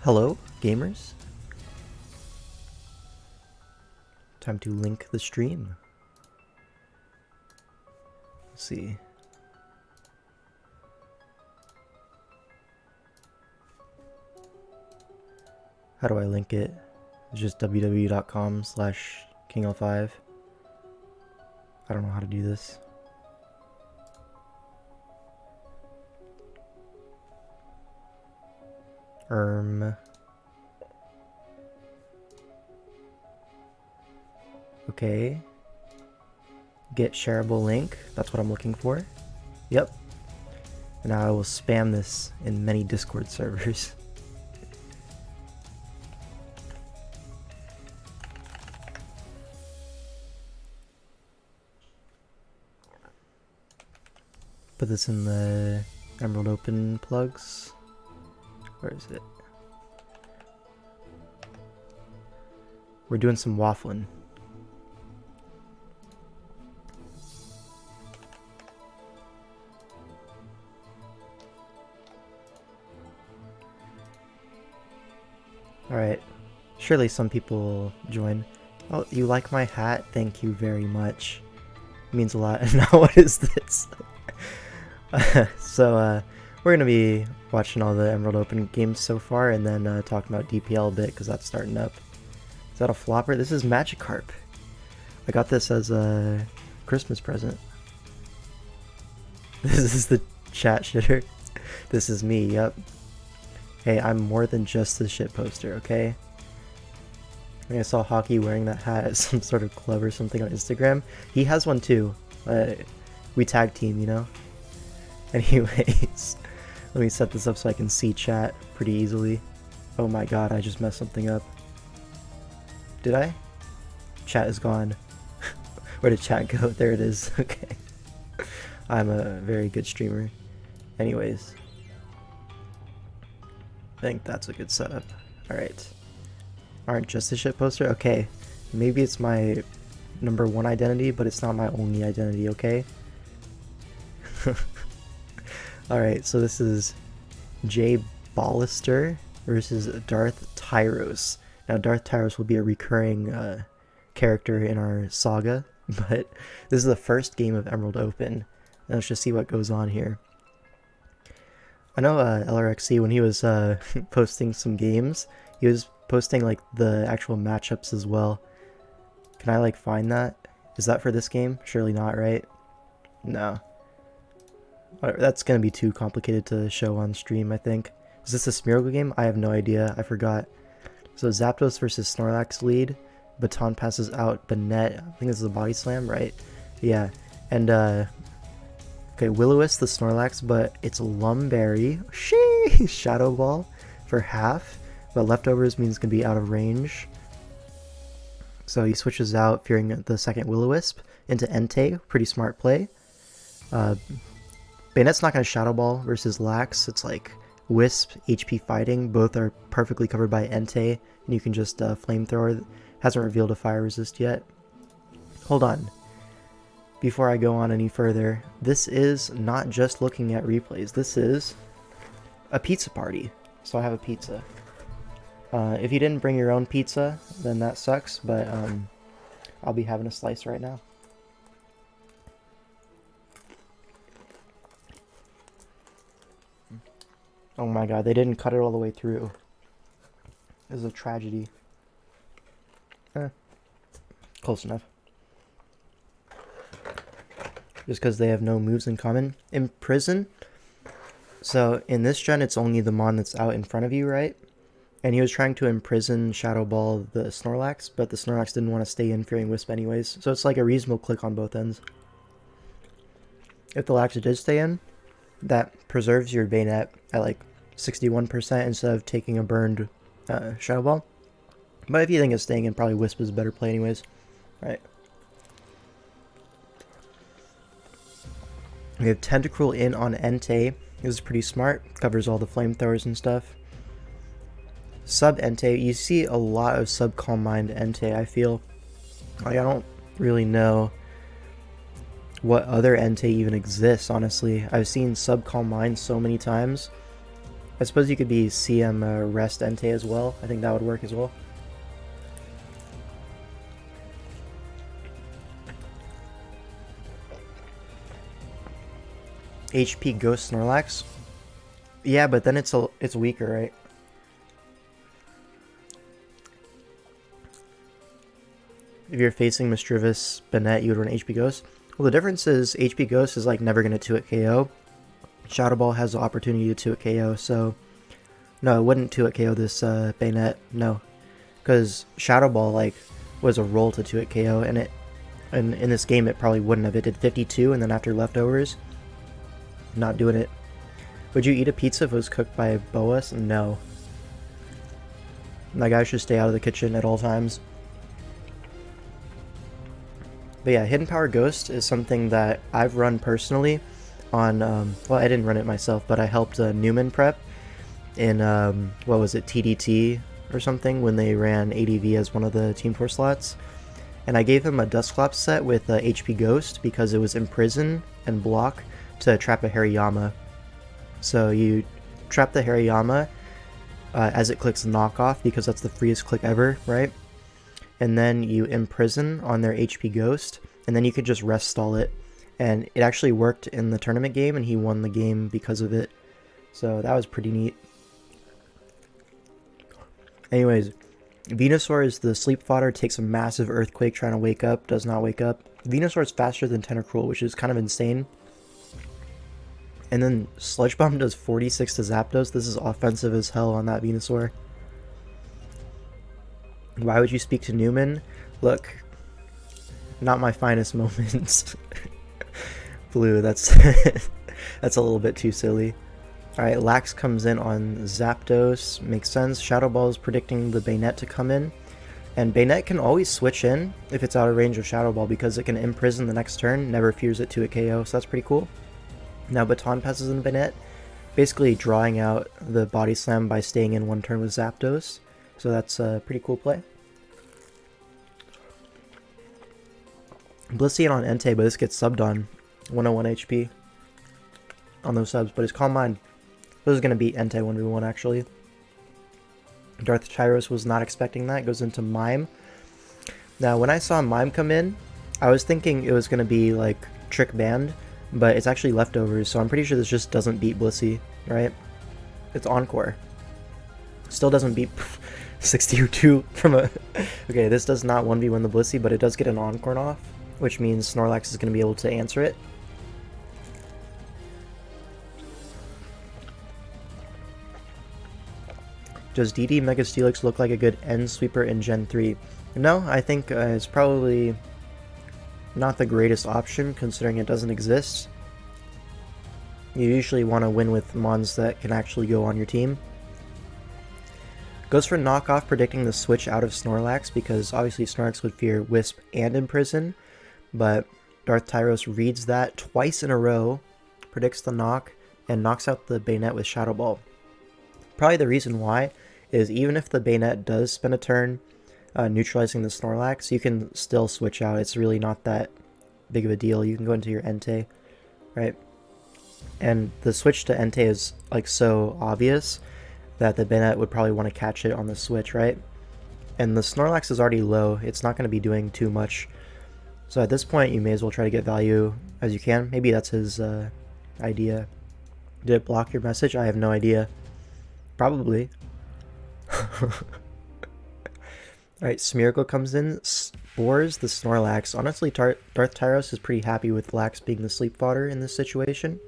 Hello, gamers. Time to link the stream. Let's see. How do I link it? It's just www.com/KingL5. I don't know how to do this. Okay. Get shareable link. That's what I'm looking for. Yep. And now I will spam this in many Discord servers. Put this in the Emerald Open plugs. Where is it? We're doing some waffling. Alright. Surely some people will join. Oh, you like my hat? Thank you very much. It means a lot. Now what is this? So, we're going to be watching all the Emerald Open games so far, and then talking about DPL a bit, because that's starting up. Is that a flopper? This is Magikarp. I got this as a Christmas present. This is the chat shitter. This is me, yep. Hey, I'm more than just the shit poster, okay? I think I saw Hockey wearing that hat at some sort of club or something on Instagram. He has one too. We tag team, you know? Anyways, let me set this up so I can see chat pretty easily. Oh my god, I just messed something up. Did I? Chat is gone. Where did chat go? There it is. Okay. I'm a very good streamer. Anyways. I think that's a good setup. Alright. Aren't just a shit poster? Okay. Maybe it's my #1 identity, but it's not my only identity, okay? Alright, so this is Jay Ballister versus Darth Tyros. Now, Darth Tyros will be a recurring character in our saga, but this is the first game of Emerald Open. Now let's just see what goes on here. I know LRXC, when he was posting some games, he was posting like the actual matchups as well. Can I like find that? Is that for this game? Surely not, right? No. That's gonna be too complicated to show on stream, I think. Is this a Smeargle game? I have no idea. I forgot. So Zapdos versus Snorlax lead. Baton passes out Banette. I think this is a body slam, right? Yeah. And okay, Will-O-Wisp the Snorlax, but it's Lumberry. Sheesh! Shadow Ball for half. But leftovers means it's gonna be out of range. So he switches out, fearing the second Will-O-Wisp, into Entei. Pretty smart play. Banette's not going to Shadow Ball versus Lax. It's like Wisp, HP fighting. Both are perfectly covered by Entei. And you can just Flamethrower. Hasn't revealed a Fire Resist yet. Hold on. Before I go on any further, this is not just looking at replays. This is a pizza party. So I have a pizza. If you didn't bring your own pizza, then that sucks. But I'll be having a slice right now. Oh my god, they didn't cut it all the way through. This is a tragedy. Close enough. Just because they have no moves in common. Imprison. So in this gen, it's only the Mon that's out in front of you, right? And he was trying to imprison Shadow Ball the Snorlax, but the Snorlax didn't want to stay in, fearing Wisp anyways. So it's like a reasonable click on both ends. If the Lax did stay in, that preserves your Banette at like 61% instead of taking a burned Shadow Ball. But if you think it's staying in, probably Wisp is a better play anyways. Right. We have Tentacruel in on Entei. This is pretty smart. Covers all the flamethrowers and stuff. Sub Entei. You see a lot of sub Calm Mind Entei, I feel. Like, I don't really know what other Entei even exists, honestly. I've seen sub Calm Mind so many times. I suppose you could be CM Rest Entei as well. I think that would work as well. HP Ghost Snorlax. Yeah, but then it's weaker, right? If you're facing Misdreavus Banette, you would run HP Ghost. Well, the difference is HP Ghost is like never going to 2-hit KO. Shadow Ball has the opportunity to 2-hit KO, so no, it wouldn't 2-hit KO this Banette, no. Because Shadow Ball like was a roll to 2-hit KO, and in this game it probably wouldn't have. It did 52, and then after leftovers, not doing it. Would you eat a pizza if it was cooked by Boas? No. That guy should stay out of the kitchen at all times. But yeah, Hidden Power Ghost is something that I've run personally on, well, I didn't run it myself, but I helped Newman prep in, what was it, TDT or something, when they ran ADV as one of the Team 4 slots. And I gave him a Dusclops set with HP Ghost because it was Imprison and Block to trap a Hariyama. So you trap the Hariyama as it clicks Knock Off because that's the freest click ever, right? And then you Imprison on their HP Ghost, and then you could just rest stall it. And it actually worked in the tournament game, and he won the game because of it. So that was pretty neat. Anyways, Venusaur is the sleep fodder, takes a massive earthquake trying to wake up, does not wake up. Venusaur is faster than Tentacruel, which is kind of insane. And then Sludge Bomb does 46 to Zapdos. This is offensive as hell on that Venusaur. Why would you speak to Newman? Look, not my finest moments. Blue, that's that's a little bit too silly. Alright, Lax comes in on Zapdos. Makes sense. Shadow Ball is predicting the Banette to come in. And Banette can always switch in if it's out of range of Shadow Ball because it can Imprison the next turn, never fears it to a KO, so that's pretty cool. Now Baton passes in Banette, basically drawing out the Body Slam by staying in one turn with Zapdos. So that's a pretty cool play. Blissey on Entei, but this gets subbed on 101 HP on those subs, but his Calm Mind. This is going to beat Entei 1v1 actually. Darth Tyros was not expecting that, goes into Mime. Now when I saw Mime come in, I was thinking it was going to be like Trick Band, but it's actually leftovers, so I'm pretty sure this just doesn't beat Blissey, right? It's Encore. Still doesn't beat 62 from a... Okay, this does not 1v1 the Blissey, but it does get an Encore off, which means Snorlax is going to be able to answer it. Does DD Mega Steelix look like a good end sweeper in Gen 3? No, I think it's probably not the greatest option considering it doesn't exist. You usually want to win with mons that can actually go on your team. Goes for Knockoff, predicting the switch out of Snorlax because obviously Snorlax would fear Wisp and Imprison, but Darth Tyros reads that twice in a row, predicts the knock, and knocks out the Banette with Shadow Ball. Probably the reason why is even if the Banette does spend a turn neutralizing the Snorlax, you can still switch out. It's really not that big of a deal. You can go into your Entei, right? And the switch to Entei is like so obvious that the Banette would probably want to catch it on the switch, right? And the Snorlax is already low. It's not going to be doing too much. So at this point, you may as well try to get value as you can. Maybe that's his idea. Did it block your message? I have no idea. Probably. Alright, Smeargle comes in, spores the Snorlax. Honestly, Darth Tyros is pretty happy with Lax being the sleep fodder in this situation.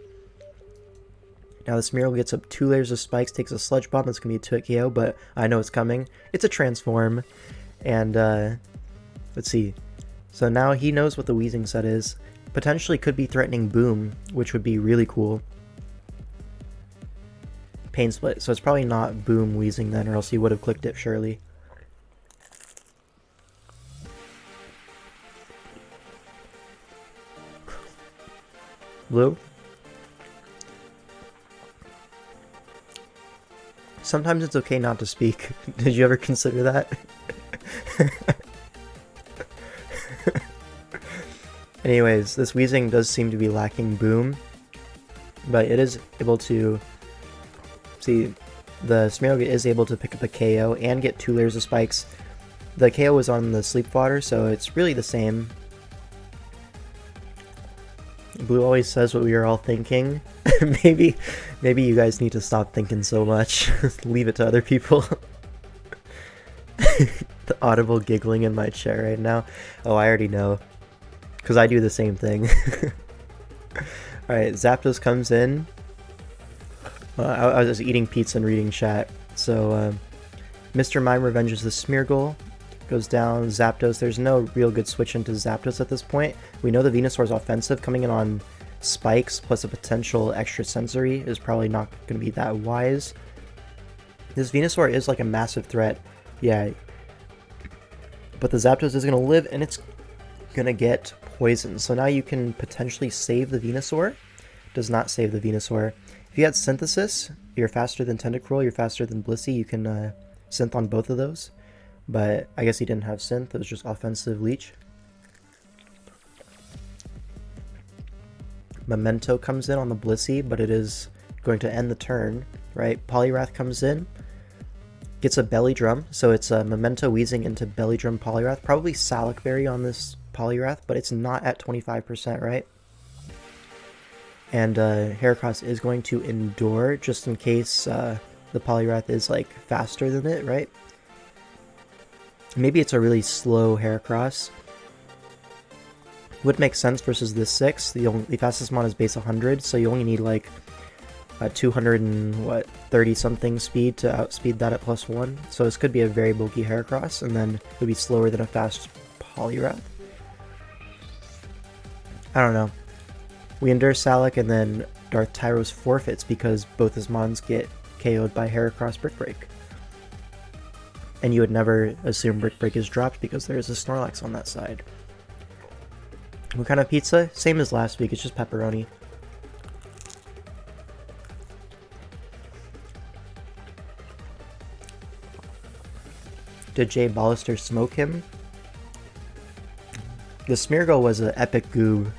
Now the Smeargle gets up 2 layers of spikes, takes a Sludge Bomb, that's going to be a 2-hit KO, but I know it's coming. It's a Transform, and let's see. So now he knows what the Weezing set is. Potentially could be threatening Boom, which would be really cool. Pain Split, so it's probably not Boom Weezing then, or else he would have clicked it surely. Blue? Sometimes it's okay not to speak. Did you ever consider that? Anyways, this Weezing does seem to be lacking Boom, but it is able to... See, the Smeargle is able to pick up a KO and get 2 layers of spikes. The KO was on the Sleep Water, so it's really the same. Blue always says what we are all thinking. maybe you guys need to stop thinking so much. Leave it to other people. The audible giggling in my chair right now. Oh, I already know. Because I do the same thing. Alright, Zapdos comes in. I was eating pizza and reading chat. So, Mr. Mime revenges the Smeargle. Goes down, Zapdos. There's no real good switch into Zapdos at this point. We know the Venusaur's offensive. Coming in on spikes plus a potential extra sensory is probably not going to be that wise. This Venusaur is like a massive threat. Yeah. But the Zapdos is going to live, and it's going to get poisoned. So now you can potentially save the Venusaur. Does not save the Venusaur. If you had Synthesis, you're faster than Tentacruel, you're faster than Blissey, you can Synth on both of those. But I guess he didn't have Synth, it was just offensive Leech. Memento comes in on the Blissey, but it is going to end the turn, right? Poliwrath comes in, gets a Belly Drum, so it's a Memento Wheezing into Belly Drum Poliwrath. Probably Salac Berry on this Poliwrath, but it's not at 25%, right? And Heracross is going to Endure, just in case the Poliwrath is like faster than it, right? Maybe it's a really slow Heracross. Would make sense versus this 6. The fastest mon is base 100, so you only need like 230 something speed to outspeed that at +1. So this could be a very bulky Heracross, and then it would be slower than a fast Poliwrath. I don't know. We endure Salac, and then Darth Tyros forfeits because both his mons get KO'd by Heracross Brick Break. And you would never assume Brick Break is dropped because there is a Snorlax on that side. What kind of pizza? Same as last week, it's just pepperoni. Did Jay Ballister smoke him? The Smeargle was an epic goob,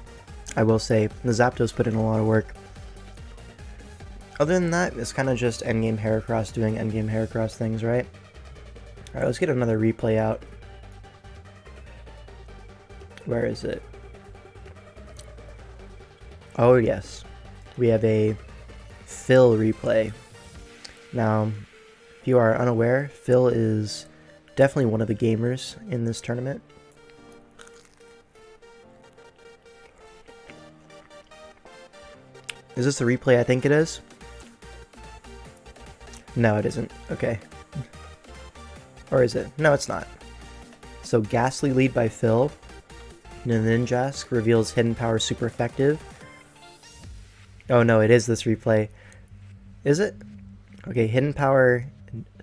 I will say. The Zapdos put in a lot of work. Other than that, it's kind of just endgame Heracross doing endgame Heracross things, right? Alright, let's get another replay out. Where is it? Oh yes, we have a Phil replay. Now, if you are unaware, Phil is definitely one of the gamers in this tournament. Is this the replay I think it is? No, it isn't. Okay. Or is it? No, it's not. So Ghastly lead by Phil. Ninjask reveals Hidden Power super effective. Oh no, it is this replay. Is it? Okay, Hidden Power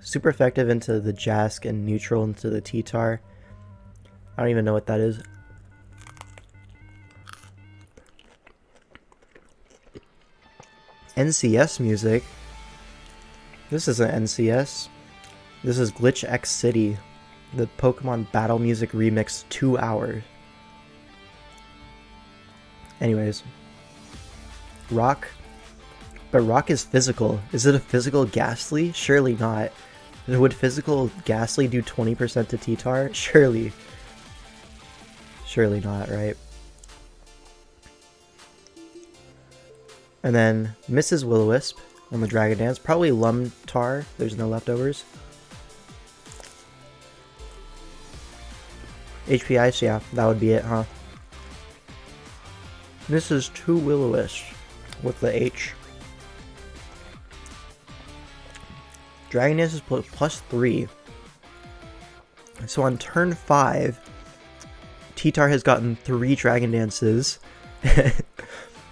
super effective into the Jask and neutral into the T-Tar. I don't even know what that is. NCS music? This isn't NCS. This is Glitch X City. The Pokemon Battle Music Remix 2 hours. Anyways. Rock. But Rock is physical. Is it a physical Ghastly? Surely not. Would physical Ghastly do 20% to T-Tar? Surely. Surely not, right? And then Mrs. Will-O-Wisp on the Dragon Dance. Probably Lumtar. There's no leftovers. HP Ice, yeah, that would be it, huh? This is 2 Will-O-Wisp with the H. Dragon Dance is +3. So on turn 5, T-Tar has gotten 3 Dragon Dances.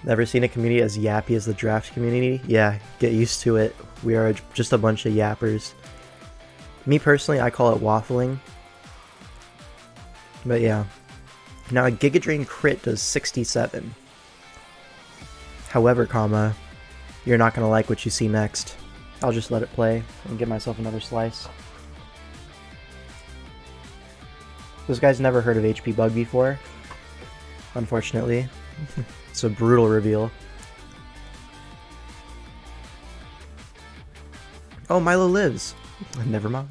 Never seen a community as yappy as the draft community? Yeah, get used to it. We are just a bunch of yappers. Me personally, I call it waffling. But yeah. Now a Giga Drain crit does 67. However, comma, you're not going to like what you see next. I'll just let it play and get myself another slice. This guy's never heard of HP Bug before, unfortunately. It's a brutal reveal. Oh, Milo lives. Never mind.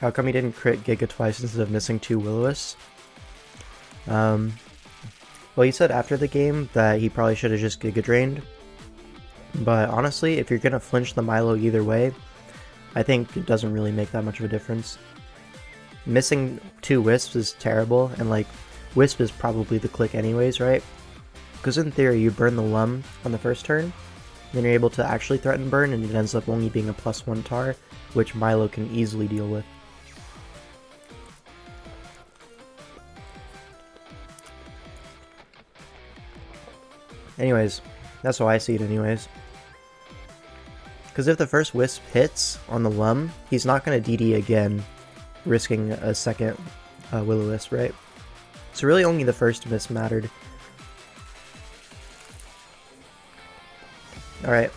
How come he didn't crit Giga twice instead of missing 2 Will-O-Wisps? Well, he said after the game that he probably should have just Giga Drained. But honestly, if you're gonna flinch the Milo either way, I think it doesn't really make that much of a difference. Missing 2 Wisps is terrible, and like, Wisp is probably the click anyways, right? Because in theory, you burn the Lum on the first turn, then you're able to actually threaten burn, and it ends up only being a +1 tar, which Milo can easily deal with. Anyways, that's how I see it anyways. Because if the first Wisp hits on the Lum, he's not going to DD again, risking a second Will-O-Wisp, right? So really only the first miss mattered. Alright.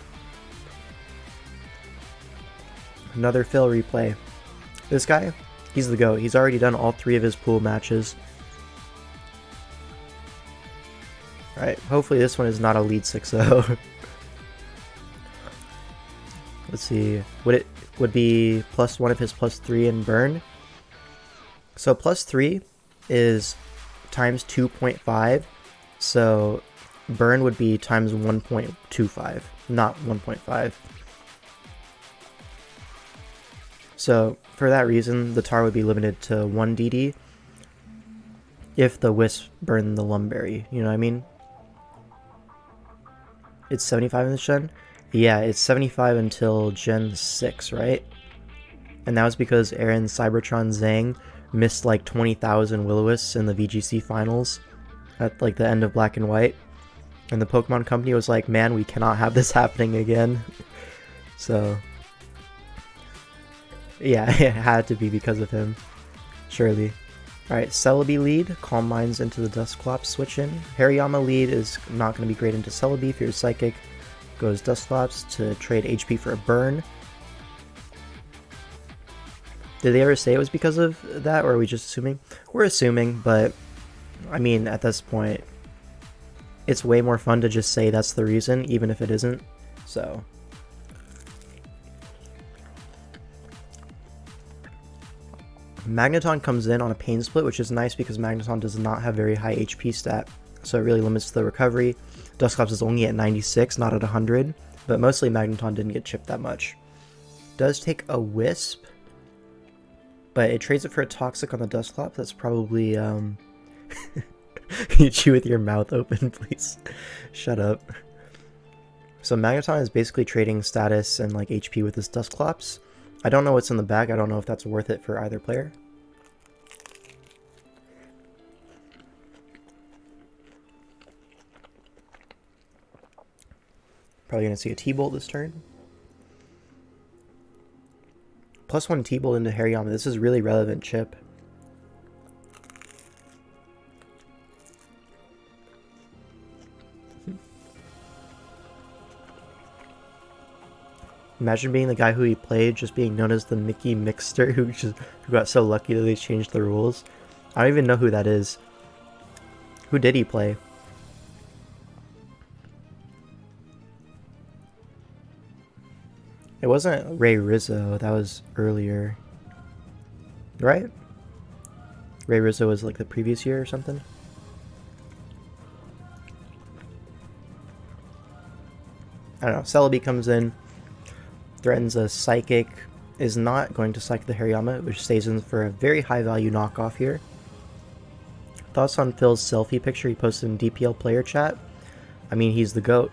Another Phil replay. This guy, he's the GOAT. He's already done all 3 of his pool matches. Alright, hopefully this one is not a lead 6-0. Let's see. Would be +1 of his +3 in burn. So +3 is times 2.5. So burn would be times 1.25, not 1.5. So for that reason, the tar would be limited to 1 DD if the Wisp burned the Lumberry, you know what I mean? It's 75 in this gen? Yeah, it's 75 until Gen 6, right? And that was because Aaron Cybertron Zhang missed like 20,000 Will-O-Wisps in the VGC finals at like the end of Black and White. And the Pokemon Company was like, man, we cannot have this happening again. So, yeah, it had to be because of him. Surely. Alright, Celebi lead, Calm Minds into the Dusclops switch in. Hariyama lead is not going to be great into Celebi. If you're Psychic, goes Dusclops to trade HP for a burn. Did they ever say it was because of that, or are we just assuming? We're assuming, but I mean, at this point, it's way more fun to just say that's the reason, even if it isn't. So. Magneton comes in on a Pain Split, which is nice because Magneton does not have very high HP stat, so it really limits the recovery. Dusclops is only at 96, not at 100, but mostly Magneton didn't get chipped that much. Does take a Wisp, but it trades it for a Toxic on the Dusclops. That's probably, you chew with your mouth open, please. Shut up. So Magneton is basically trading status and like HP with this Dusclops. I don't know what's in the bag. I don't know if that's worth it for either player. Probably going to see a T-Bolt this turn. +1 T-Bolt into Hariyama. This is really relevant chip. Imagine being the guy who he played, just being known as the Mickey Mixter, who got so lucky that they changed the rules. I don't even know who that is. Who did he play? It wasn't Ray Rizzo, that was earlier. Right? Ray Rizzo was like the previous year or something? I don't know. Celebi comes in, threatens a Psychic, is not going to Psych the Hariyama, which stays in for a very high value knockoff here. Thoughts on Phil's selfie picture he posted in DPL player chat? I mean, he's the GOAT.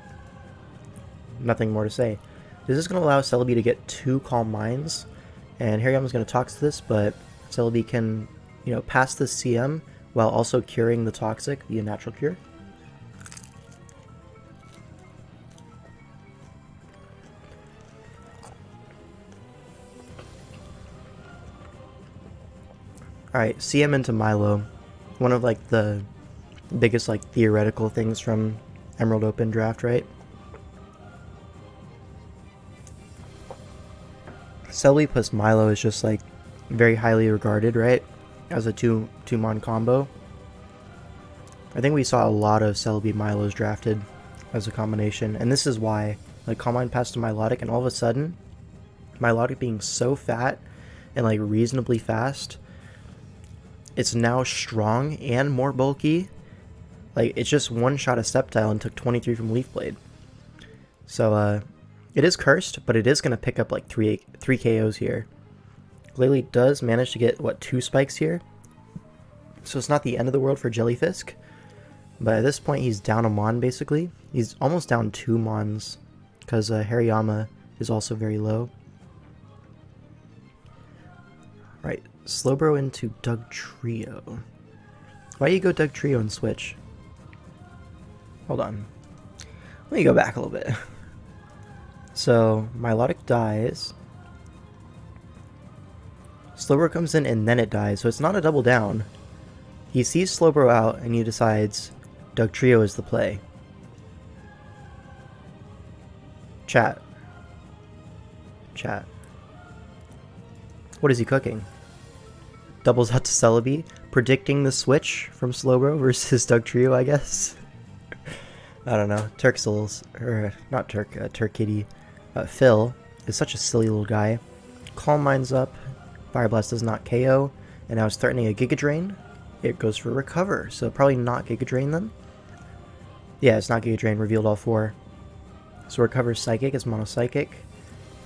Nothing more to say. This is going to allow Celebi to get 2 Calm Minds, and Hariyama's going to Toxic this, but Celebi can, you know, pass the CM while also curing the Toxic via Natural Cure. Alright, CM into Milo. One of like the biggest like theoretical things from Emerald Open draft, right? Celebi plus Milo is just like very highly regarded, right? As a two-mon combo. I think we saw a lot of Celebi Milos drafted as a combination, and this is why. Like, Calm Mind passed to Milotic, and all of a sudden, Milotic being so fat and like reasonably fast, it's now strong and more bulky. Like, it's just one shot a Sceptile and took 23 from Leaf Blade. So, it is cursed, but it is going to pick up like 3 KOs here. Glalie does manage to get, what, 2 spikes here? So it's not the end of the world for Jellyfisk. But at this point, he's down a Mon, basically. He's almost down 2 Mons, because Hariyama is also very low. Right, Slowbro into Dugtrio. Why do you go Dugtrio and switch? Hold on. Let me go back a little bit. So, Milotic dies. Slowbro comes in and then it dies, so it's not a double down. He sees Slowbro out and he decides Dugtrio is the play. Chat. What is he cooking? Doubles out to Celebi, predicting the switch from Slowbro versus Dugtrio, I guess. I don't know. Turksels, or not Turk Kitty. Phil is such a silly little guy. Calm Mind's up. Fire Blast does not KO, and now it's threatening a Giga Drain. It goes for Recover, so probably not Giga Drain then. Yeah, it's not Giga Drain, revealed all 4. So Recover Psychic is Mono Psychic.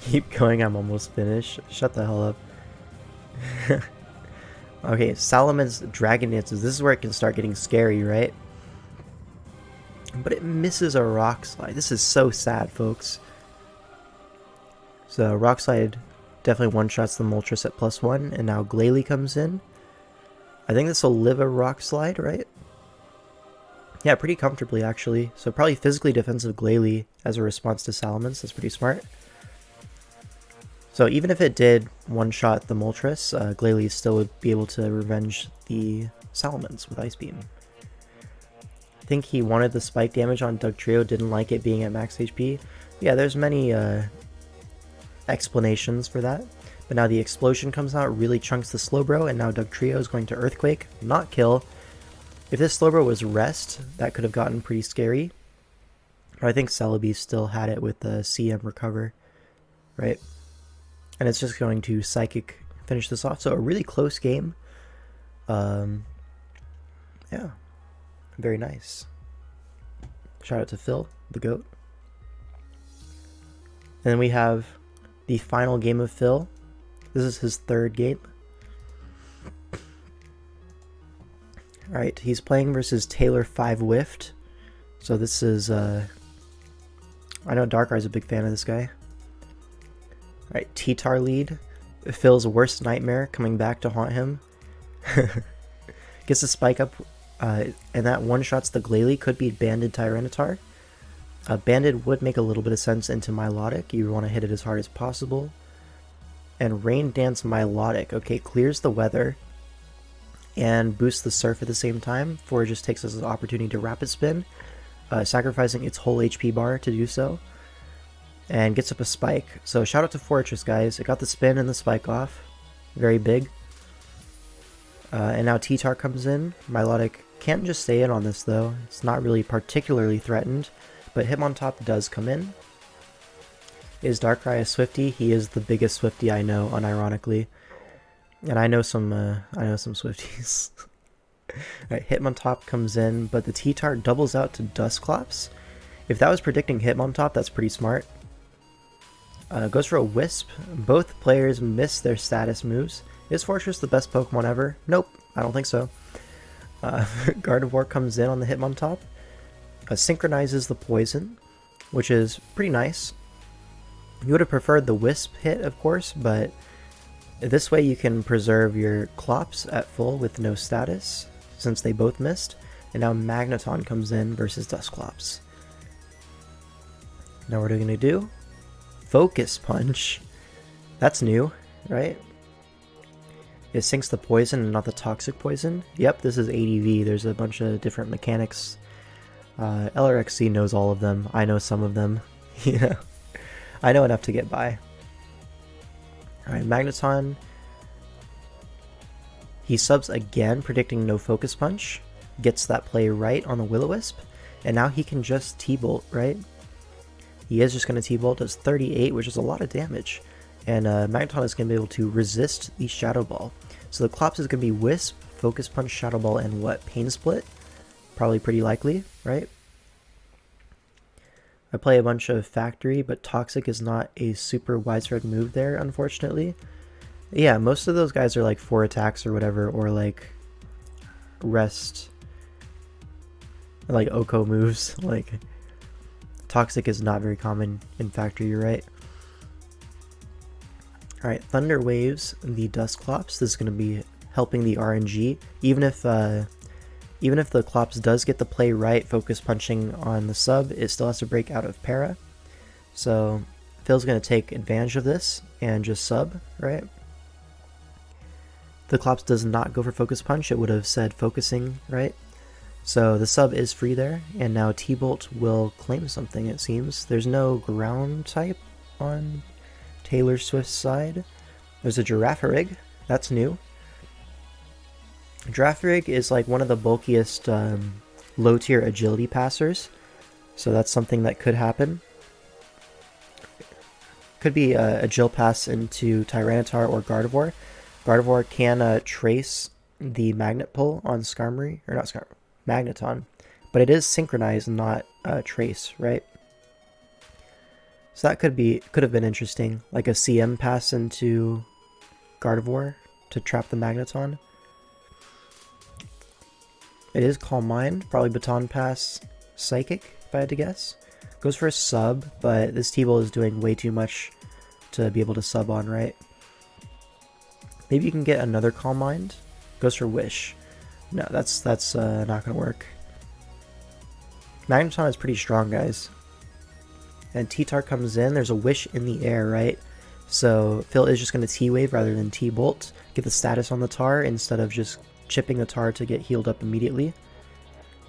Keep going, I'm almost finished. Shut the hell up. Okay, Salaman's Dragon Dances. This is where it can start getting scary, right? But it misses a Rock Slide. This is so sad, folks. So Rock Slide definitely one-shots the Moltres at +1, and now Glalie comes in. I think this will live a Rock Slide, right? Yeah, pretty comfortably, actually. So probably physically defensive Glalie as a response to Salamence. That's pretty smart. So even if it did one-shot the Moltres, Glalie still would be able to revenge the Salamence with Ice Beam. I think he wanted the spike damage on Dugtrio, didn't like it being at max HP. Yeah, there's many explanations for that. But now the explosion comes out, really chunks the Slowbro, and now Dugtrio is going to Earthquake, not kill. If this Slowbro was Rest, that could have gotten pretty scary. But I think Celebi still had it with the CM Recover, right? And it's just going to Psychic finish this off. So a really close game. Yeah, very nice. Shout out to Phil, the GOAT. And then we have the final game of Phil. This is his 3rd game. Alright, he's playing versus Taylor 5 Whiffed. So this is, I know Darkrai's a big fan of this guy. Alright, T-Tar lead. Phil's worst nightmare coming back to haunt him. Gets a spike up, and that one-shots the Glalie. Could be Banded Tyranitar. Banded would make a little bit of sense into Milotic. You want to hit it as hard as possible. And Rain Dance Milotic. Okay, clears the weather and boosts the surf at the same time. Just takes this as an opportunity to Rapid Spin, sacrificing its whole HP bar to do so. And gets up a spike. So shout out to Fortress, guys. It got the spin and the spike off. Very big. And now T-Tar comes in. Milotic can't just stay in on this though. It's not really particularly threatened. But Hitmontop does come in. Is Darkrai a Swiftie? He is the biggest Swiftie I know, unironically. And I know some Swifties. Alright, Hitmontop comes in, but the T-Tar doubles out to Dusclops. If that was predicting Hitmontop, that's pretty smart. Goes for a Wisp. Both players miss their status moves. Is Fortress the best Pokemon ever? Nope, I don't think so. Gardevoir comes in on the Hitmontop. Synchronizes the Poison, which is pretty nice. You would have preferred the Wisp hit, of course, but this way you can preserve your Clops at full with no status, since they both missed. And now Magneton comes in versus Dusclops. Now what are we going to do? Focus Punch. That's new, right? It sinks the poison and not the toxic poison. Yep, this is ADV. There's a bunch of different mechanics. LRXC knows all of them. I know some of them. You know, I know enough to get by. Alright, Magneton. He subs again, predicting no Focus Punch. gets that play right on the Will-O-Wisp, and now he can just T-Bolt, right? He is just going to T-Bolt, does 38, which is a lot of damage, and Magneton is going to be able to resist the Shadow Ball. So the Clops is going to be Wisp, Focus Punch, Shadow Ball, and what? Pain Split? Probably pretty likely, right? I play a bunch of Factory, but Toxic is not a super widespread move there, unfortunately. Yeah, most of those guys are like 4 attacks or whatever, or like rest, like Oko moves. Like Toxic is not very common in Factory, you're right. Alright, Thunder Waves, the Dusclops. This is going to be helping the RNG. Even if the Clops does get the play right, focus punching on the sub, it still has to break out of para. So Phil's going to take advantage of this and just sub, right? The Clops does not go for focus punch, it would have said focusing, right? So the sub is free there, and now T-Bolt will claim something, it seems. There's no ground type on Taylor Swift's side. There's a Girafarig, that's new. Girafarig is like one of the bulkiest low tier agility passers, so that's something that could happen. Could be a Agile pass into Tyranitar or Gardevoir. Gardevoir can trace the magnet pull on Skarmory, or not Skarmory, Magneton, but it is synchronized, not trace, right? So that could have been interesting, like a CM pass into Gardevoir to trap the Magneton. It is Calm Mind, probably Baton Pass Psychic, if I had to guess. Goes for a sub, but this T-Bolt is doing way too much to be able to sub on, right? Maybe you can get another Calm Mind. Goes for Wish. No, that's not gonna work. Magneton is pretty strong, guys. And T-Tar comes in, there's a Wish in the air, right? So Phil is just gonna T-Wave rather than T-Bolt. Get the status on the Tar instead of just chipping the Tar to get healed up immediately.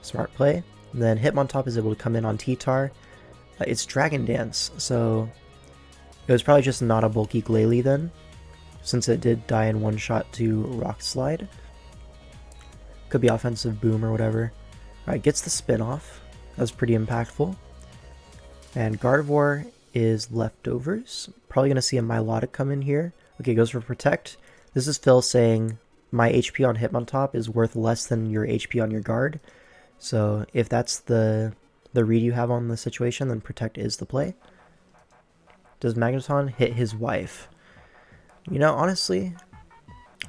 Smart play. And then Hitmontop is able to come in on T-Tar. It's Dragon Dance, so it was probably just not a bulky Glalie then, since it did die in one shot to Rock Slide. Could be Offensive Boom or whatever. Alright, gets the spin off. That was pretty impactful. And Gardevoir is leftovers. Probably going to see a Milotic come in here. Okay, goes for Protect. This is Phil saying, my HP on Hitmontop is worth less than your HP on your guard. So if that's the read you have on the situation, then Protect is the play. Does Magneton hit his wife? You know, honestly,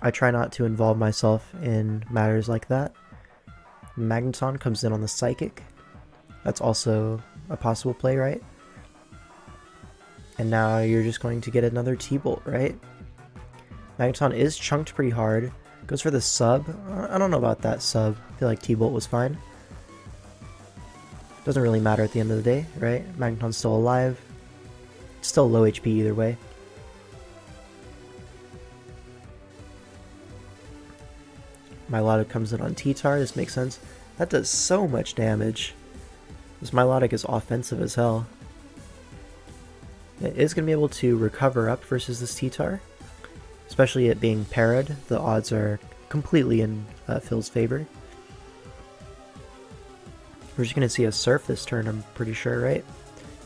I try not to involve myself in matters like that. Magneton comes in on the Psychic. That's also a possible play, right? And now you're just going to get another T-Bolt, right? Magneton is chunked pretty hard. Goes for the sub. I don't know about that sub. I feel like T-Bolt was fine. Doesn't really matter at the end of the day, right? Magneton's still alive. It's still low HP either way. Milotic comes in on T-Tar. This makes sense. That does so much damage. This Milotic is offensive as hell. It is going to be able to recover up versus this T-Tar. Especially it being parried. The odds are completely in Phil's favor. We're just going to see a Surf this turn, I'm pretty sure, right?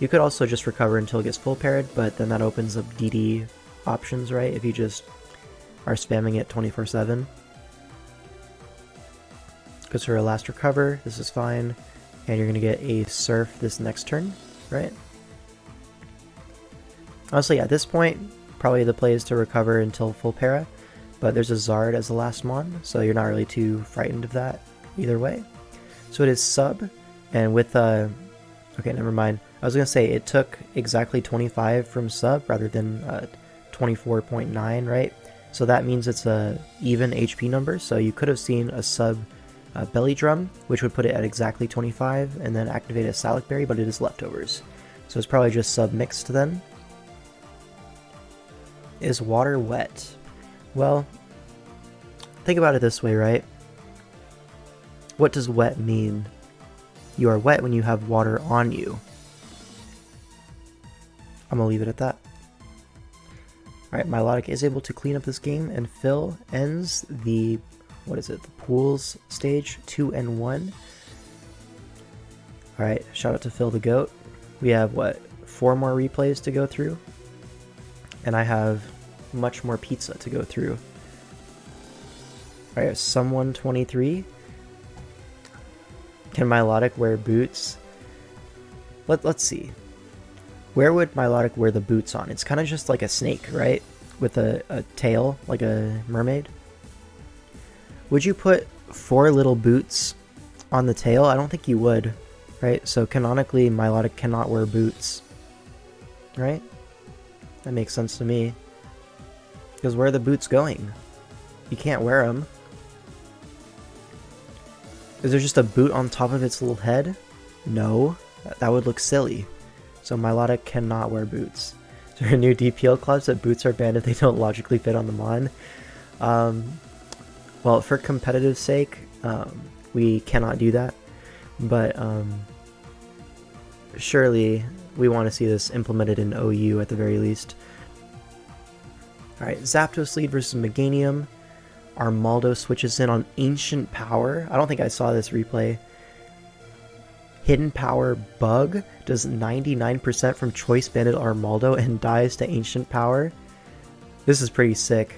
You could also just recover until it gets full parried, but then that opens up DD options, right? If you just are spamming it 24/7. Goes for a last recover, this is fine. And you're going to get a Surf this next turn, right? Honestly, at this point, probably the play is to recover until full para, but there's a Zard as the last mon, so you're not really too frightened of that either way. So it is sub, and with, okay, never mind. I was going to say it took exactly 25 from sub rather than 24.9, right? So that means it's a even HP number, so you could have seen a sub Belly Drum, which would put it at exactly 25, and then activate a Salac Berry, but it is leftovers. So it's probably just sub mixed then. Is water wet? Well, think about it this way, right? What does wet mean? You are wet when you have water on you. I'm gonna leave it at that. Alright, Milotic is able to clean up this game, and Phil ends the what is it? The pools stage 2 and 1. All right, shout out to Phil the Goat. We have what, 4 more replays to go through, and I have much more pizza to go through. All right, someone 23. Can Milotic wear boots? Let's see. Where would Milotic wear the boots on? It's kind of just like a snake, right? With a tail, like a mermaid. Would you put 4 little boots on the tail? I don't think you would, right? So canonically, Milotic cannot wear boots, right? That makes sense to me. Because where are the boots going? You can't wear them. Is there just a boot on top of its little head? No, that would look silly. So Milotic cannot wear boots. Is there a new DPL clause that boots are banned if they don't logically fit on the mon? Well, for competitive sake, we cannot do that. But surely we want to see this implemented in OU at the very least. Alright, Zapdos lead versus Meganium. Armaldo switches in on Ancient Power. I don't think I saw this replay. Hidden Power Bug does 99% from Choice Banded Armaldo and dies to Ancient Power. This is pretty sick.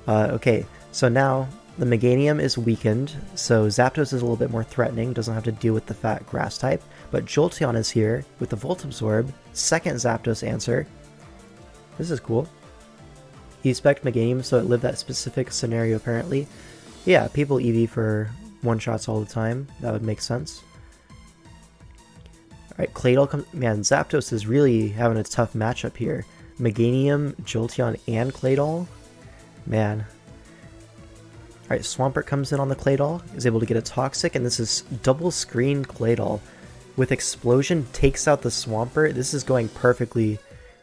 Okay, so now the Meganium is weakened, so Zapdos is a little bit more threatening, doesn't have to deal with the fat grass type, but Jolteon is here with the Volt Absorb, second Zapdos answer. This is cool. You expect Meganium, so it lived that specific scenario apparently. Yeah, people EV for one-shots all the time, that would make sense. Alright, Claydol comes... Man, Zapdos is really having a tough matchup here. Meganium, Jolteon, and Claydol? Man. Alright, Swampert comes in on the Claydol, is able to get a Toxic, and this is double screen Claydol. With Explosion, takes out the Swampert. This is going perfectly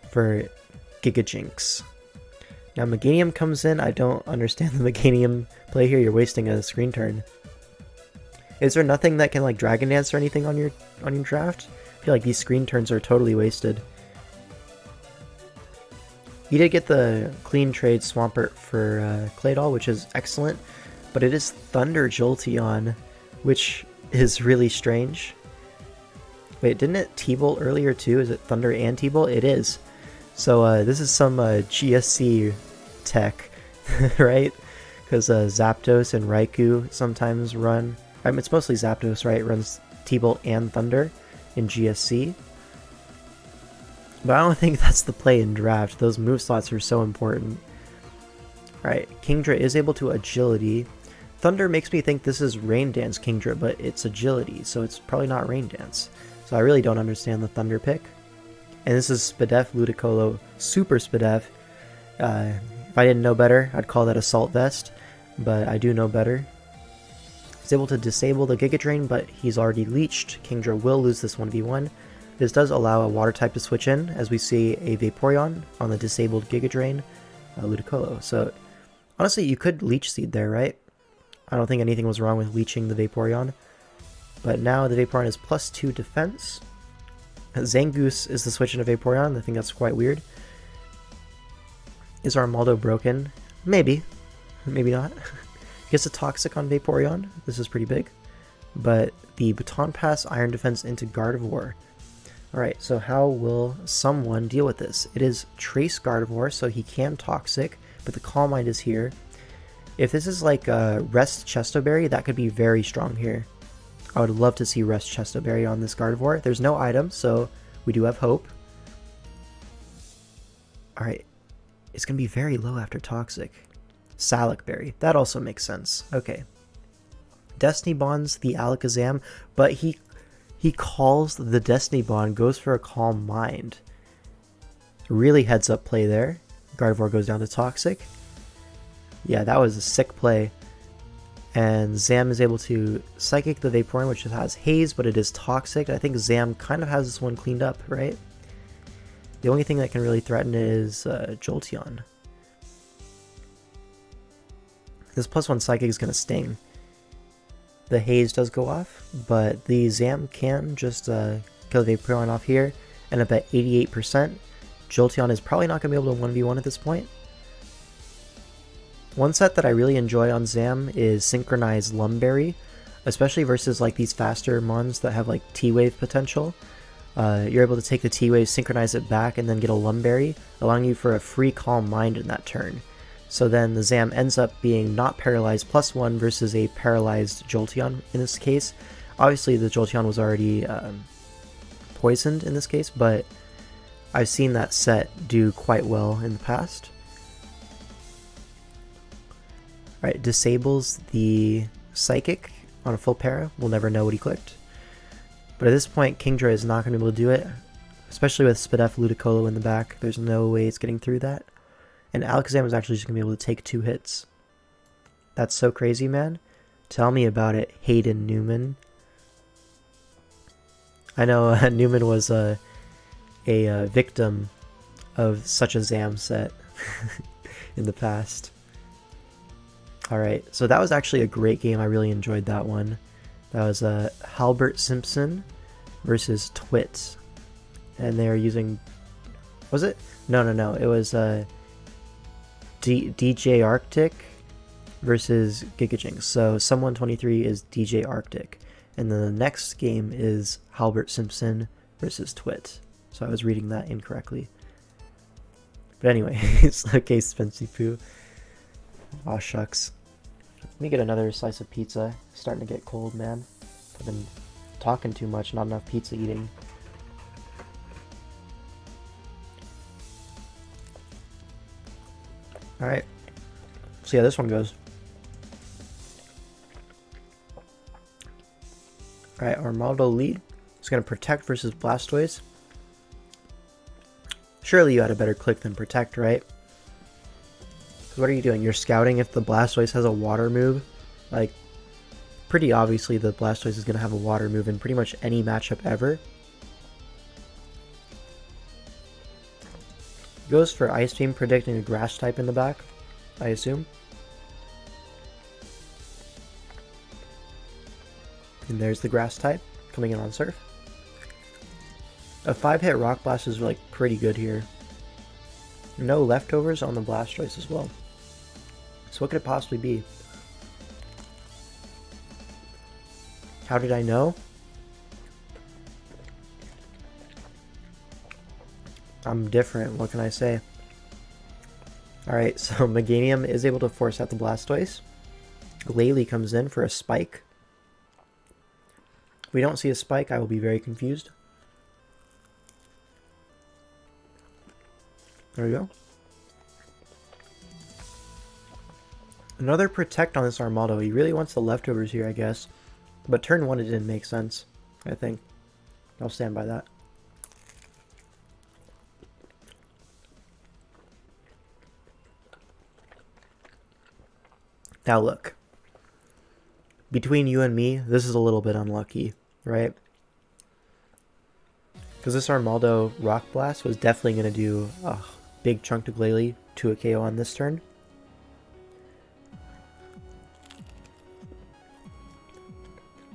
for Gigajinx. Now Meganium comes in. I don't understand the Meganium play here. You're wasting a screen turn. Is there nothing that can like Dragon Dance or anything on your draft? I feel like these screen turns are totally wasted. You did get the clean trade Swampert for Claydol, which is excellent, but it is Thunder Jolteon, which is really strange. Wait, didn't it T-Bolt earlier too? Is it Thunder and T-Bolt? It is. So this is some GSC tech, right? Because Zapdos and Raikou sometimes run... I mean, it's mostly Zapdos, right? It runs T-Bolt and Thunder in GSC. But I don't think that's the play in draft. Those move slots are so important. Alright, Kingdra is able to Agility. Thunder makes me think this is Rain Dance Kingdra, but it's Agility, so it's probably not Rain Dance. So I really don't understand the Thunder pick. And this is Spadef Ludicolo Super Spadef. If I didn't know better, I'd call that Assault Vest, but I do know better. He's able to disable the Giga Drain, but he's already leeched. Kingdra will lose this 1v1. This does allow a water type to switch in, as we see a Vaporeon on the disabled Giga Drain Ludicolo. So honestly, you could Leech Seed there, right? I don't think anything was wrong with leeching the Vaporeon. But now the Vaporeon is +2 defense. Zangoose is the switch into Vaporeon. I think that's quite weird. Is Armaldo broken? Maybe. Maybe not. Gets a Toxic on Vaporeon. This is pretty big. But the Baton Pass Iron Defense into Gardevoir. Alright, so how will someone deal with this? It is Trace Gardevoir, so he can Toxic, but the Calm Mind is here. If this is like Rest Chestoberry, that could be very strong here. I would love to see Rest Chestoberry on this Gardevoir. There's no item, so we do have hope. Alright, it's going to be very low after Toxic. Salac Berry, that also makes sense. Okay. Destiny Bonds the Alakazam, but he calls the Destiny Bond, goes for a Calm Mind. Really heads up play there. Gardevoir goes down to Toxic. Yeah, that was a sick play. And Zam is able to Psychic the Vaporeon, which has Haze, but it is Toxic. I think Zam kind of has this one cleaned up, right? The only thing that can really threaten it is Jolteon. This +1 Psychic is going to sting. The Haze does go off, but the Zam can just kill the Vaporeon off here. And up at 88%. Jolteon is probably not going to be able to 1v1 at this point. One set that I really enjoy on Zam is Synchronized Lumberry, especially versus like these faster mons that have like T-Wave potential. You're able to take the T-Wave, synchronize it back, and then get a Lumberry, allowing you for a free Calm Mind in that turn. So then the Zam ends up being not paralyzed +1 versus a paralyzed Jolteon in this case. Obviously the Jolteon was already poisoned in this case, but I've seen that set do quite well in the past. Alright, disables the Psychic on a full para. We'll never know what he clicked. But at this point, Kingdra is not going to be able to do it, especially with Spadef Ludicolo in the back. There's no way it's getting through that. And Alakazam is actually just going to be able to take 2 hits. That's so crazy, man. Tell me about it, Hayden Newman. I know Newman was a victim of such a Zam set in the past. Alright, so that was actually a great game. I really enjoyed that one. That was Halbert Simpson versus Twit. And they're using... Was it? No. It was DJ Arctic versus Gigajinx. So Sum 123 is DJ Arctic. And then the next game is Halbert Simpson versus Twit. So I was reading that incorrectly. But anyway, it's okay, Spency Poo. Aw, shucks. Let me get another slice of pizza. It's starting to get cold, man. I've been talking too much, not enough pizza eating. Alright. See how this one goes. Alright, Armaldo lead. It's going to Protect versus Blastoise. Surely you had a better click than Protect, right? What are you doing? You're scouting if the Blastoise has a water move? Like, pretty obviously the Blastoise is going to have a water move in pretty much any matchup ever. Goes for Ice Beam, predicting a Grass type in the back, I assume. And there's the Grass type coming in on Surf. A 5-hit Rock Blast is like pretty good here. No leftovers on the Blastoise as well. So what could it possibly be? How did I know? I'm different, what can I say? Alright, so Meganium is able to force out the Blastoise. Glalie comes in for a Spike. If we don't see a Spike, I will be very confused. There we go. Another Protect on this Armaldo. He really wants the leftovers here, I guess. But turn 1 it didn't make sense, I think. I'll stand by that. Now look. Between you and me, this is a little bit unlucky, right? Because this Armaldo Rock Blast was definitely going to do a big chunk to Glalie to a KO on this turn.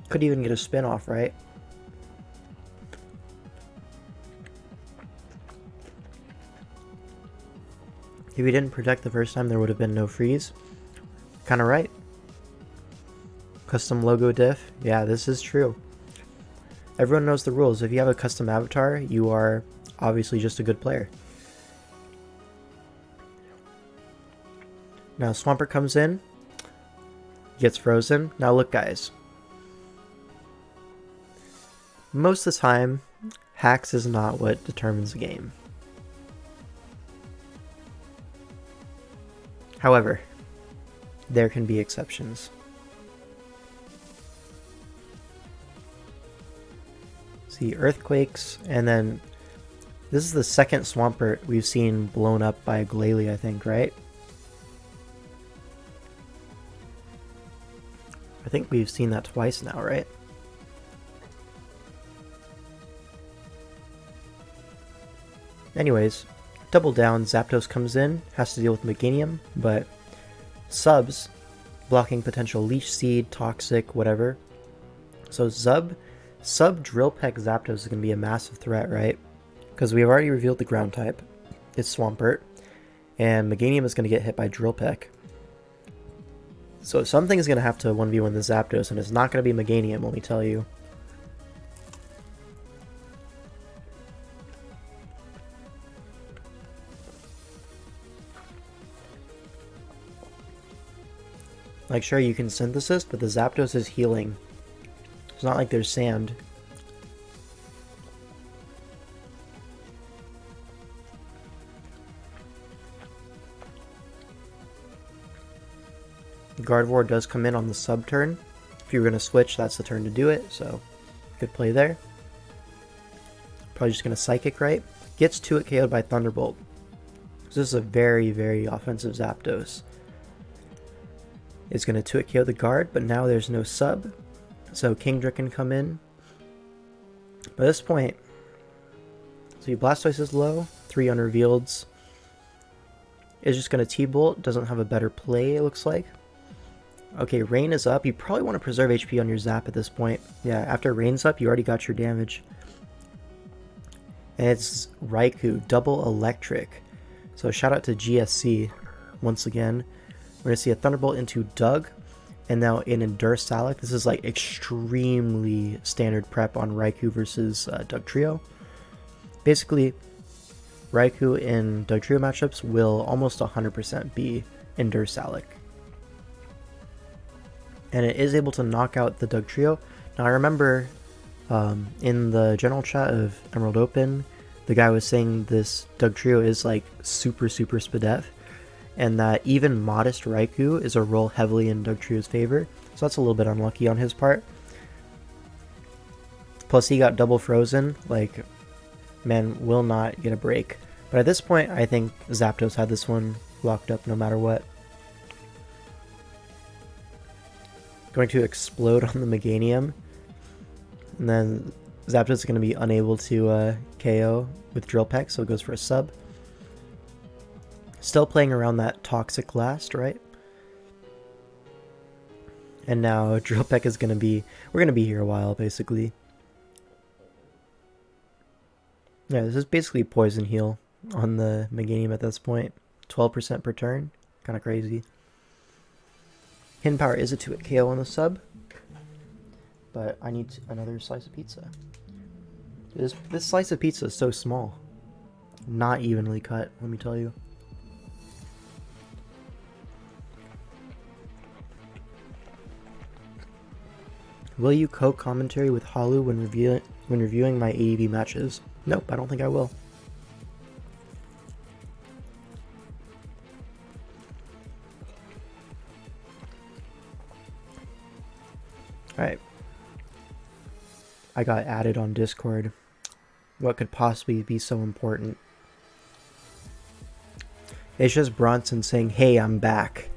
Could even get a spin off, right? If he didn't Protect the first time, there would have been no freeze. Kinda right. Custom logo diff. Yeah, this is true. Everyone knows the rules. If you have a custom avatar, you are obviously just a good player. Now Swampert comes in, gets frozen. Now look, guys. Most of the time, hacks is not what determines the game. However, there can be exceptions. See, Earthquakes, and then this is the second Swampert we've seen blown up by a Glalie, I think, right? I think we've seen that twice now, right? Anyways, double down, Zapdos comes in, has to deal with Meganium, but subs, blocking potential Leech Seed, Toxic, whatever. So sub Drill Peck Zapdos is going to be a massive threat, right? Because we've already revealed the ground type. It's Swampert. And Meganium is going to get hit by Drill Peck. So something's going to have to 1v1 the Zapdos, and it's not going to be Meganium, let me tell you. Like, sure, you can synthesis, but the Zapdos is healing. It's not like there's sand. Gardevoir does come in on the sub turn. If you're going to switch, that's the turn to do it, so good play there. Probably just going to Psychic, right? Gets to it KO'd by Thunderbolt. So this is a very, very offensive Zapdos. It's going to 2-hit KO the guard, but now there's no sub, so Kingdra can come in. By this point, so Blastoise is low, 3 unrevealeds. It's just going to T-Bolt, doesn't have a better play, it looks like. Okay, Rain is up. You probably want to preserve HP on your Zap at this point. Yeah, after Rain's up, you already got your damage. And it's Raikou, double electric. So shout out to GSC once again. We're going to see a Thunderbolt into Doug, and now in Endursalec. This is like extremely standard prep on Raikou versus Doug Trio. Basically, Raikou in Doug Trio matchups will almost 100% be Endursalec. And it is able to knock out the Doug Trio. Now I remember in the general chat of Emerald Open, the guy was saying this Doug Trio is like super Spadef, and that even modest Raikou is a roll heavily in Doug Trio's favor, so that's a little bit unlucky on his part. Plus he got double frozen, like, man will not get a break. But at this point, I think Zapdos had this one locked up no matter what. Going to explode on the Meganium, and then Zapdos is going to be unable to KO with Drill Peck, so it goes for a sub. Still playing around that Toxic Last, right? And now Drill Peck is going to be... We're going to be here a while, basically. Yeah, this is basically Poison Heal on the Meganium at this point. 12% per turn. Kind of crazy. Hidden Power is a 2-hit KO on the sub. But I need another slice of pizza. This slice of pizza is so small. Not evenly cut, let me tell you. Will you co-commentary with Halu when reviewing my AEV matches? Nope, I don't think I will. Alright. I got added on Discord. What could possibly be so important? It's just Bronson saying, "Hey, I'm back."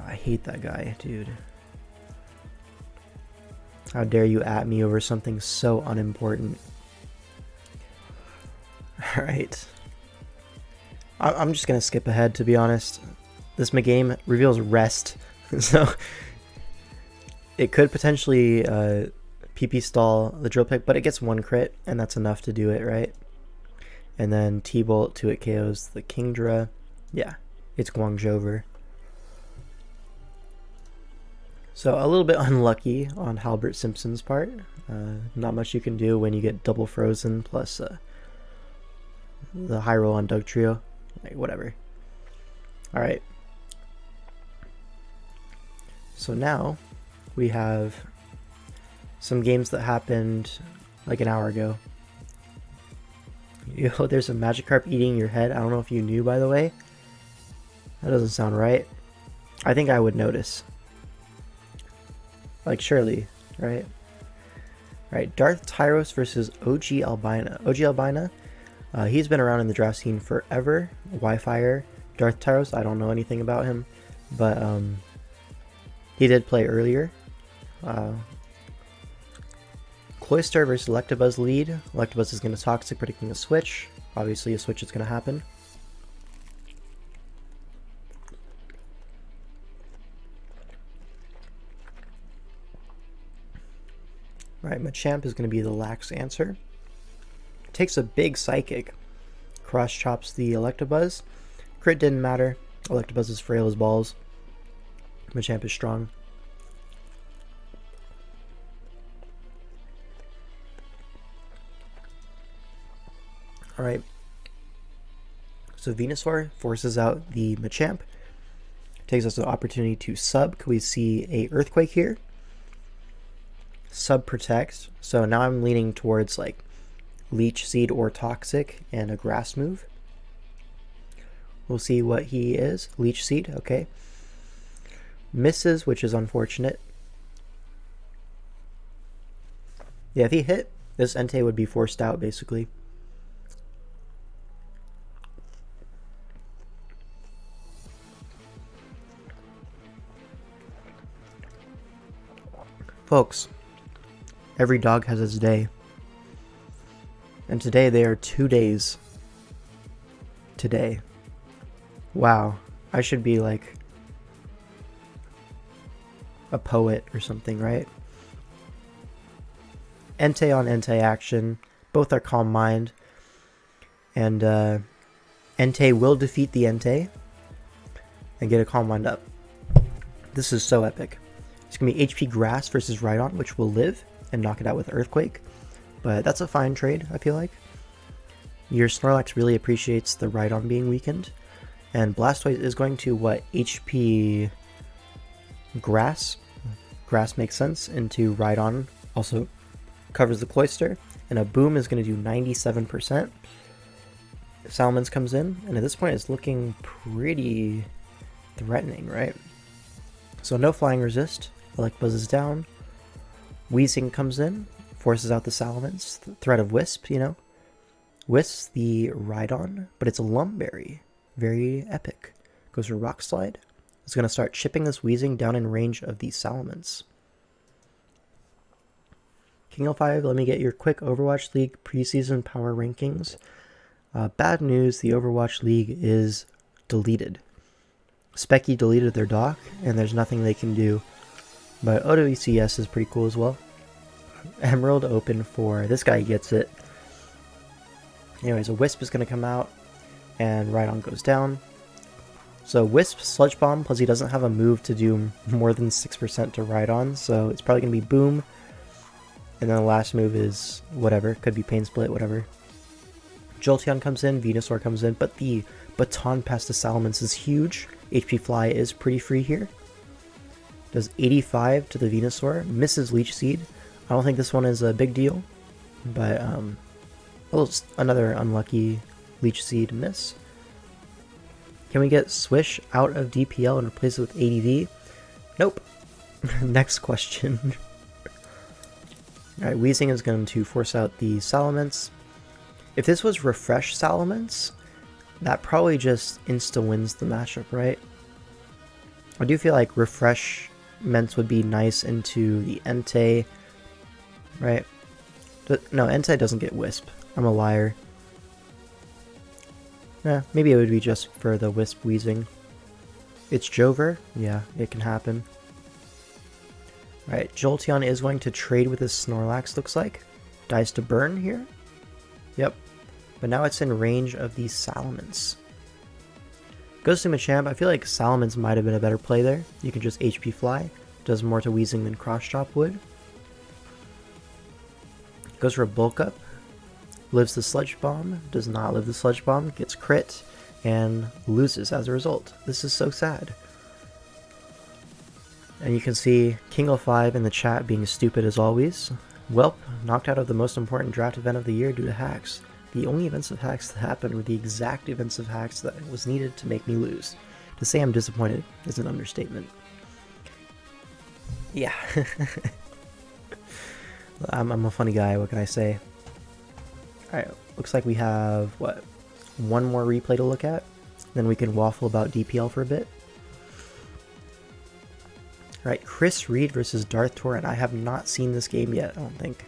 I hate that guy, dude. How dare you at me over something so unimportant? Alright. I'm just gonna skip ahead, to be honest. This game reveals Rest, so it could potentially PP stall the Drill Pick, but it gets 1 crit, and that's enough to do it, right? And then T-Bolt 2-hit KOs the Kingdra. Yeah, it's Guangzhouver. So a little bit unlucky on Halbert Simpson's part. Not much you can do when you get double frozen plus the high roll on Doug Trio. Like, whatever. Alright. So now we have some games that happened like an hour ago. Yo, there's a Magikarp eating your head. I don't know if you knew, by the way. That doesn't sound right. I think I would notice. Like, surely, right? Alright, Darth Tyros versus OG Albina. OG Albina, he's been around in the draft scene forever. Wi-Fi-er. Darth Tyros, I don't know anything about him, but he did play earlier. Cloyster versus Electabuzz lead. Electabuzz is going to Toxic, predicting a switch. Obviously a switch is going to happen. Right, Machamp is going to be the lax answer. Takes a big Psychic. Cross chops the Electabuzz. Crit didn't matter. Electabuzz is frail as balls. Machamp is strong. Alright. So Venusaur forces out the Machamp. Takes us an opportunity to sub. Could we see a Earthquake here? Sub protect. So now I'm leaning towards like Leech Seed or Toxic and a Grass move. We'll see what he is. Leech Seed, okay. Misses, which is unfortunate. Yeah, if he hit, this Entei would be forced out basically. Folks, every dog has its day. And today they are 2 days. Today. Wow. I should be like a poet or something, right? Entei on Entei action. Both are Calm Mind. And Entei will defeat the Entei and get a Calm Mind up. This is so epic. It's going to be HP Grass versus Rhydon, which will live and knock it out with Earthquake. But that's a fine trade, I feel like. Your Snorlax really appreciates the Rhydon being weakened. And Blastoise is going to, what, HP Grass? Grass makes sense, into Rhydon. Also covers the Cloyster. And a Boom is going to do 97%. Salamence comes in, and at this point it's looking pretty threatening, right? So no Flying Resist. Elect buzzes down. Weezing comes in, forces out the Salamence. Threat of Wisp, you know. Wisps the Rhydon, but it's a Lumberry. Very epic. Goes for Rock Slide. It's going to start chipping this Weezing down in range of the Salamence. King 05, let me get your quick Overwatch League preseason power rankings. Bad news, the Overwatch League is deleted. Specky deleted their doc, and there's nothing they can do. But OWCS is pretty cool as well. Emerald open for... this guy gets it. Anyways, a Wisp is going to come out, and Rhydon goes down. So Wisp, Sludge Bomb, plus he doesn't have a move to do more than 6% to Rhydon, so it's probably going to be Boom. And then the last move is whatever, could be Pain Split, whatever. Jolteon comes in, Venusaur comes in, but the Baton Pass to Salamence is huge. HP Fly is pretty free here. Does 85 to the Venusaur, misses Leech Seed. I don't think this one is a big deal, but another unlucky Leech Seed miss. Can we get Swish out of DPL and replace it with ADV? Nope. Next question. Alright, Weezing is going to force out the Salamence. If this was Refresh Salamence, that probably just insta-wins the matchup, right? I do feel like Refreshments would be nice into the Entei, right? No, Entei doesn't get Wisp. I'm a liar. Maybe it would be just for the Wisp Weezing. It's Jover? Yeah, it can happen. Alright, Jolteon is going to trade with his Snorlax, looks like. Dies to burn here. Yep. But now it's in range of the Salamence. Goes to Machamp. I feel like Salamence might have been a better play there. You can just HP Fly. Does more to Weezing than Cross Chop would. Goes for a Bulk Up. Lives the Sludge Bomb. Does not live the Sludge Bomb. Gets crit. And loses as a result. This is so sad. And you can see King05 in the chat being stupid as always. Welp, knocked out of the most important draft event of the year due to hacks. The only events of hacks that happened were the exact events of hacks that was needed to make me lose. To say I'm disappointed is an understatement. Yeah. I'm a funny guy, what can I say? Alright, looks like we have, what, one more replay to look at? Then we can waffle about DPL for a bit. Alright, Chris Reed versus Darth Torrent. I have not seen this game yet, I don't think.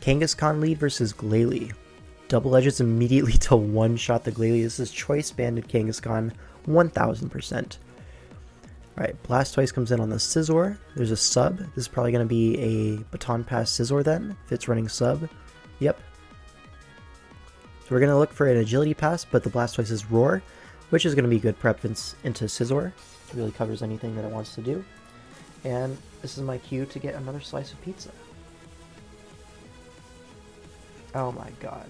Kangaskhan lead versus Glalie. Double Edges immediately to one-shot the Glalie. This is Choice Banded Kangaskhan, 1000%. Alright, Blastoise comes in on the Scizor. There's a sub. This is probably going to be a Baton Pass Scizor then, if it's running sub. Yep. So we're going to look for an Agility Pass, but the Blastoise is Roar, which is going to be good prep into Scizor. Really covers anything that it wants to do. And this is my cue to get another slice of pizza. Oh my god.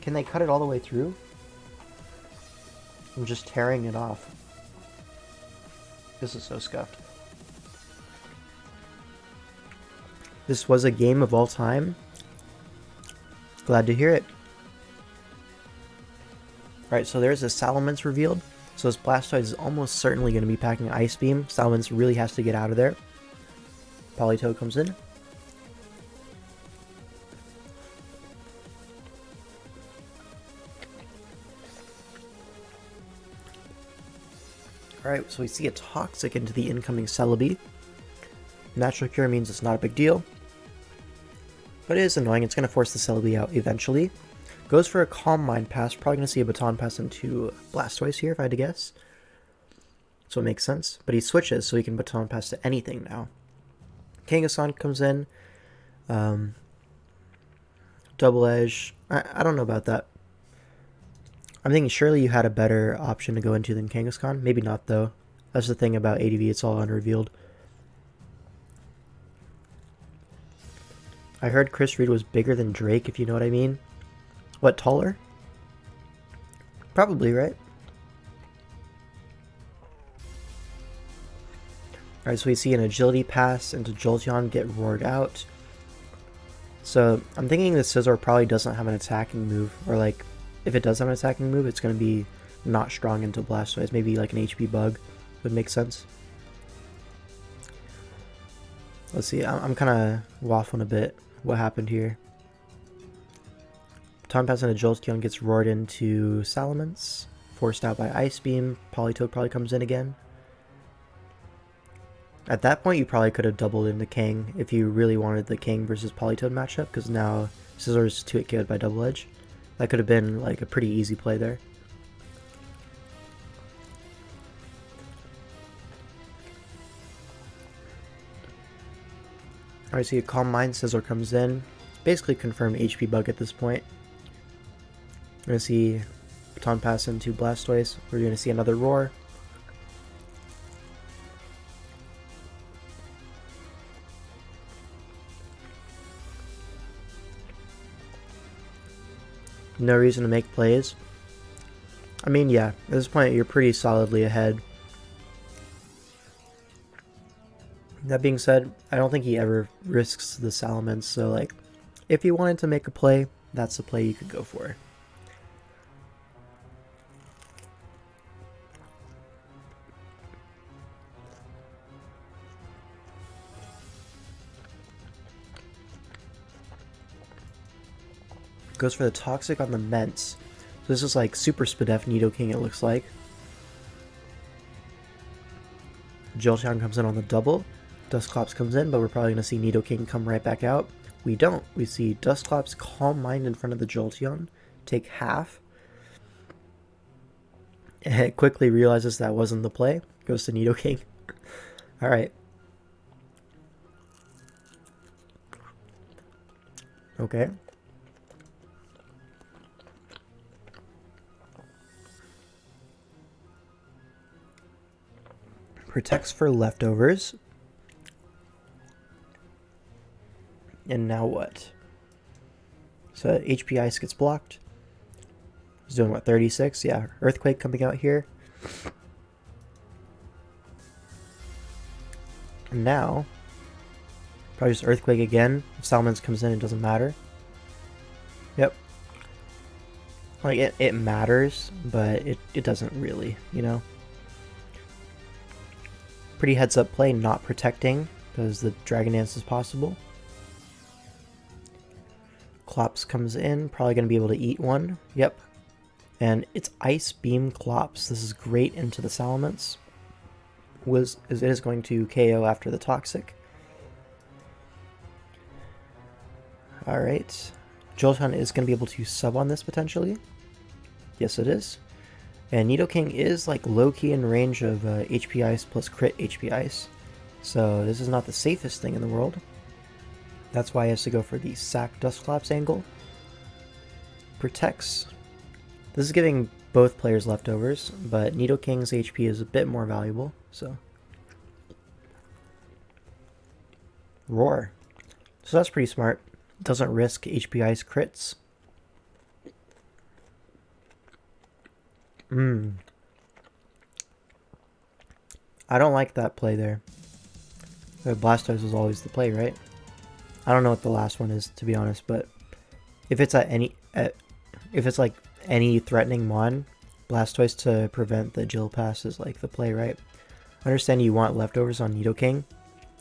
Can they cut it all the way through? I'm just tearing it off. This is so scuffed. This was a game of all time. Glad to hear it. Alright, so there's a Salamence revealed. So this Blastoise is almost certainly going to be packing Ice Beam. Salamence really has to get out of there. Politoed comes in. Alright, so we see a Toxic into the incoming Celebi. Natural Cure means it's not a big deal. But it is annoying, it's going to force the Celebi out eventually. Goes for a Calm Mind pass, probably going to see a Baton Pass into Blastoise here if I had to guess. So it makes sense. But he switches so he can Baton Pass to anything now. Kangaskhan comes in. Double Edge. I don't know about that. I'm thinking surely you had a better option to go into than Kangaskhan. Maybe not though. That's the thing about ADV, it's all unrevealed. I heard Chris Reed was bigger than Drake, if you know what I mean. What, taller? Probably, right? Alright, so we see an Agility Pass into Jolteon get roared out. So, I'm thinking the Scizor probably doesn't have an attacking move. Or like, if it does have an attacking move, it's going to be not strong into Blastoise. Maybe like an HP Bug would make sense. Let's see, I'm kind of waffling a bit. What happened here? Baton Pass into Jolteon gets roared into Salamence. Forced out by Ice Beam. Politoed probably comes in again. At that point, you probably could have doubled into Kang if you really wanted the Kang versus Politoed matchup, because now Scizor is 2-hit KO'd by Double Edge. That could have been like a pretty easy play there. Alright, so you Calm Mind, Scizor comes in. Basically confirm HP Bug at this point. We're going to see Baton Pass into Blastoise. We're going to see another Roar. No reason to make plays. I mean, yeah, at this point you're pretty solidly ahead. That being said, I don't think he ever risks the Salamence, so like, if you wanted to make a play, that's the play you could go for. Goes for the Toxic on the Ments. So this is like Super Spadef Nidoking, it looks like. Jolteon comes in on the double. Dusclops comes in, but we're probably going to see Nidoking come right back out. We don't. We see Dusclops Calm Mind in front of the Jolteon. Take half. And it quickly realizes that wasn't the play. Goes to Nidoking. Alright. Okay. Protects for leftovers. And now what? So HP Ice gets blocked. He's doing what, 36? Yeah, Earthquake coming out here. And now, probably just Earthquake again. If Salamence comes in, it doesn't matter. Yep. Like, it matters, but it doesn't really, you know? Pretty heads-up play, not protecting, because the Dragon Dance is possible. Clops comes in, probably going to be able to eat one. Yep. And it's Ice Beam Clops. This is great into the Salamence. It is going to KO after the Toxic. Alright. Jolteon is going to be able to sub on this potentially. Yes, it is. And Nidoking is like low-key in range of HP Ice plus crit HP Ice. So this is not the safest thing in the world. That's why he has to go for the Sack Dusclops angle. Protects. This is giving both players' leftovers, but Nidoking's HP is a bit more valuable, so. Roar. So that's pretty smart. Doesn't risk HP Ice crits. I don't like that play there. Blastoise is always the play, right? I don't know what the last one is, to be honest, but if it's if it's like any threatening mon, Blastoise to prevent the Jill pass is like the play, right? I understand you want leftovers on Nidoking.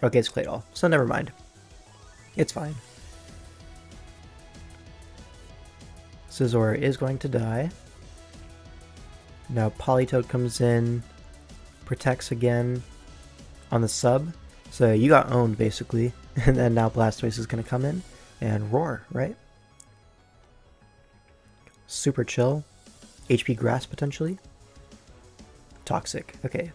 Okay, it's Claydol, so never mind. It's fine. Scizor is going to die. Now Politoed comes in, protects again on the sub. So you got owned basically, and then now Blastoise is going to come in and roar, right? Super chill. HP Grass potentially. Toxic. Okay.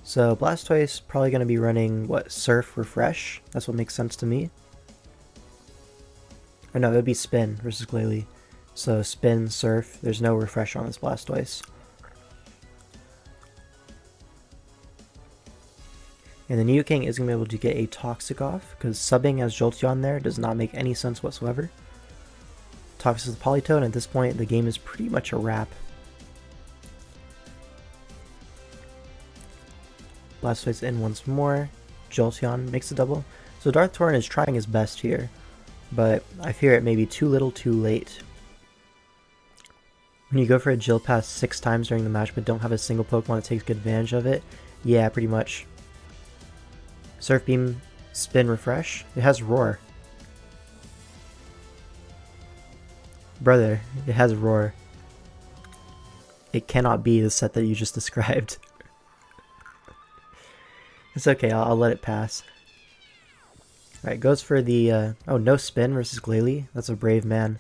So Blastoise probably going to be running, what, Surf Refresh? That's what makes sense to me. Or no, it would be Spin versus Glalie. So Spin, Surf, there's no Refresh on this Blastoise. And the Nidoking is going to be able to get a Toxic off, because subbing as Jolteon there does not make any sense whatsoever. Toxic is the Politoed, and at this point the game is pretty much a wrap. Blastoise in once more. Jolteon makes a double. So Darth Torrent is trying his best here, but I fear it may be too little too late. When you go for a Jill pass 6 times during the match but don't have a single Pokemon that takes good advantage of it, yeah, pretty much. Surf Beam, Spin, Refresh. It has Roar. Brother, it has Roar. It cannot be the set that you just described. It's okay, I'll let it pass. Alright, goes for the, oh, no Spin versus Glalie. That's a brave man.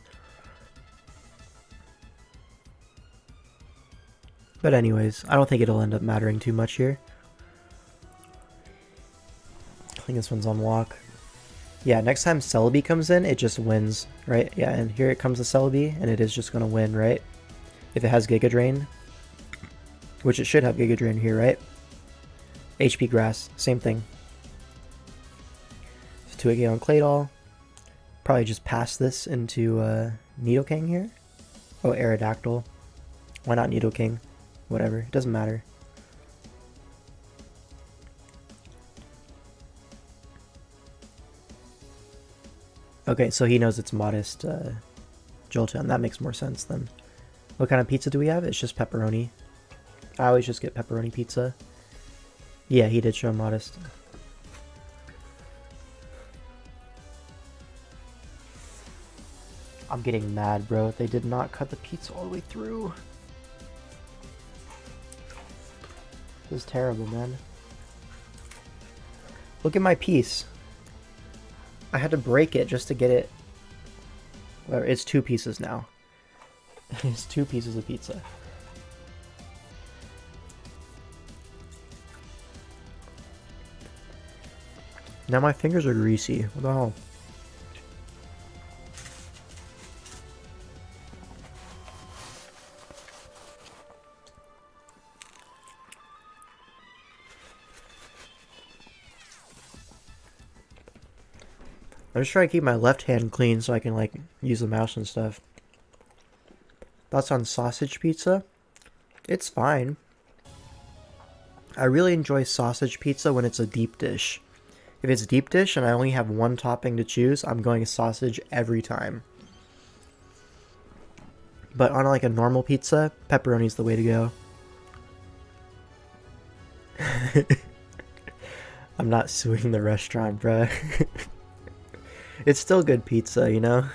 But anyways, I don't think it'll end up mattering too much here. I think this one's on walk. Yeah, next time Celebi comes in, it just wins, right? Yeah, and here it comes the Celebi, and it is just going to win, right? If it has Giga Drain, which it should have Giga Drain here, right? HP Grass, same thing. So 2-8 on Claydol. Probably just pass this into Nidoking here. Oh, Aerodactyl. Why not Nidoking? Whatever, it doesn't matter. Okay, so he knows it's modest Jolteon. That makes more sense then. What kind of pizza do we have? It's just pepperoni. I always just get pepperoni pizza. Yeah, he did show modest. I'm getting mad, bro. They did not cut the pizza all the way through. This is terrible, man. Look at my piece. I had to break it just to get it. Well, it's 2 pieces now. It's 2 pieces of pizza. Now my fingers are greasy. What the hell? I'm just trying to keep my left hand clean so I can like use the mouse and stuff. Thoughts on sausage pizza? It's fine. I really enjoy sausage pizza when it's a deep dish. If it's deep dish and I only have one topping to choose, I'm going sausage every time. But on like a normal pizza, pepperoni's the way to go. I'm not suing the restaurant, bruh. It's still good pizza, you know?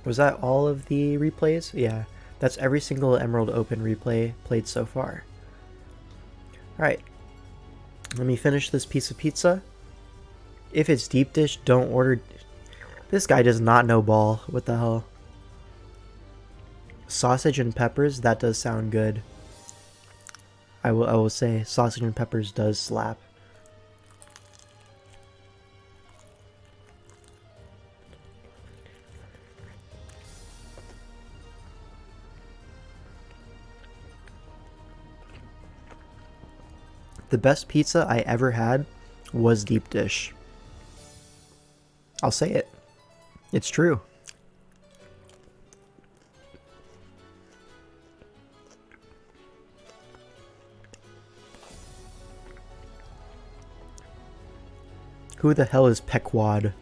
Was that all of the replays? Yeah, that's every single Emerald Open replay played so far. Alright, let me finish this piece of pizza. If it's deep dish, don't order... This guy does not know ball. What the hell? Sausage and peppers, that does sound good. I will say, sausage and peppers does slap. the best pizza I ever had was deep dish. I'll say it. It's true. Who the hell is Pequod?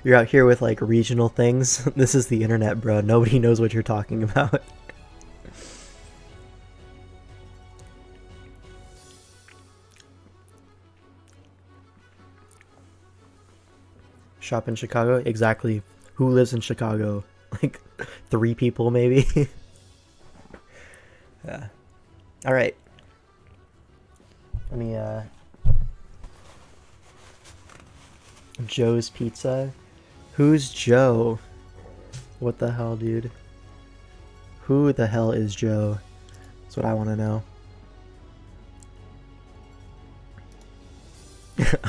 You're out here with like regional things. This is the internet, bro. Nobody knows what you're talking about. Shop in Chicago? Exactly. Who lives in Chicago? Like 3 people maybe? Yeah. Alright. Let me Joe's Pizza. Who's Joe? What the hell, dude? Who the hell is Joe? That's what I want to know.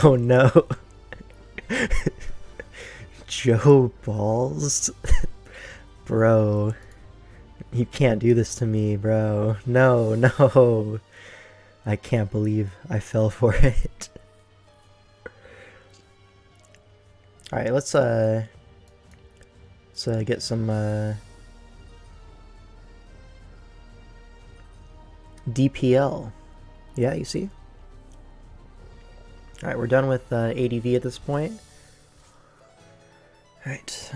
Oh no. Joe Balls? Bro. You can't do this to me, bro. No, no. I can't believe I fell for it. Alright, let's get some DPL. Yeah, you see? Alright, we're done with ADV at this point. Alright.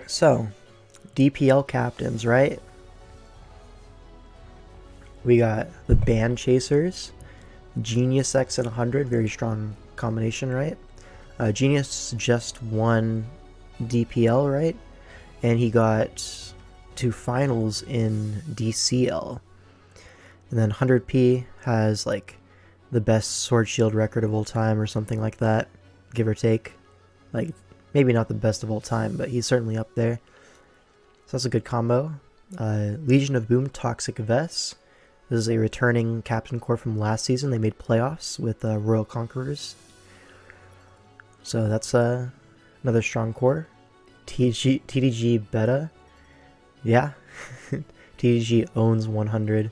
So, DPL captains, right? We got the Band Chasers, Genius X at 100, very strong combination, right? Genius just won DPL, right? And he got to finals in DCL. And then 100P has like the best sword shield record of all time or something like that, give or take. Like, maybe not the best of all time, but he's certainly up there. So that's a good combo. Legion of Boom, Toxic Vests. This is a returning Captain Core from last season. They made playoffs with Royal Conquerors. So that's another strong core. TDG Beta. Yeah. TDG owns 100.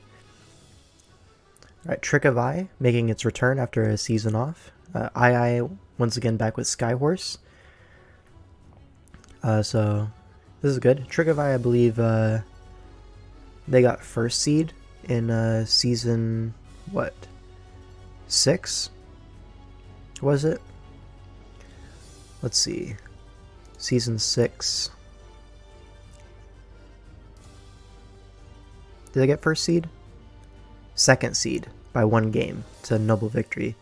Alright, Trick of Eye making its return after a season off. II once again back with Skyhorse. So this is good. Trick of Eye, I believe they got first seed in season, what, 6? Was it? Let's see. Season 6. Did they get first seed? Second seed by 1 game. It's a noble victory.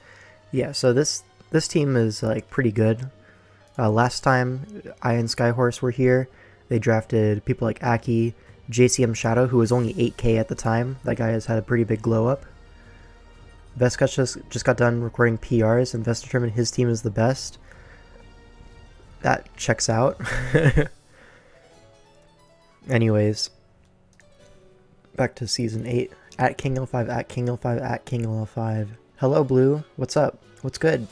Yeah, so this team is like pretty good. Last time I and Skyhorse were here, they drafted people like Aki, JCM Shadow, who was only 8k at the time. That guy has had a pretty big glow up. Vescut just got done recording PRs, and Vest determined his team is the best. That checks out. Anyways, back to season 8. At King L5, at King L5, at King L5. Hello, Blue. What's up? What's good?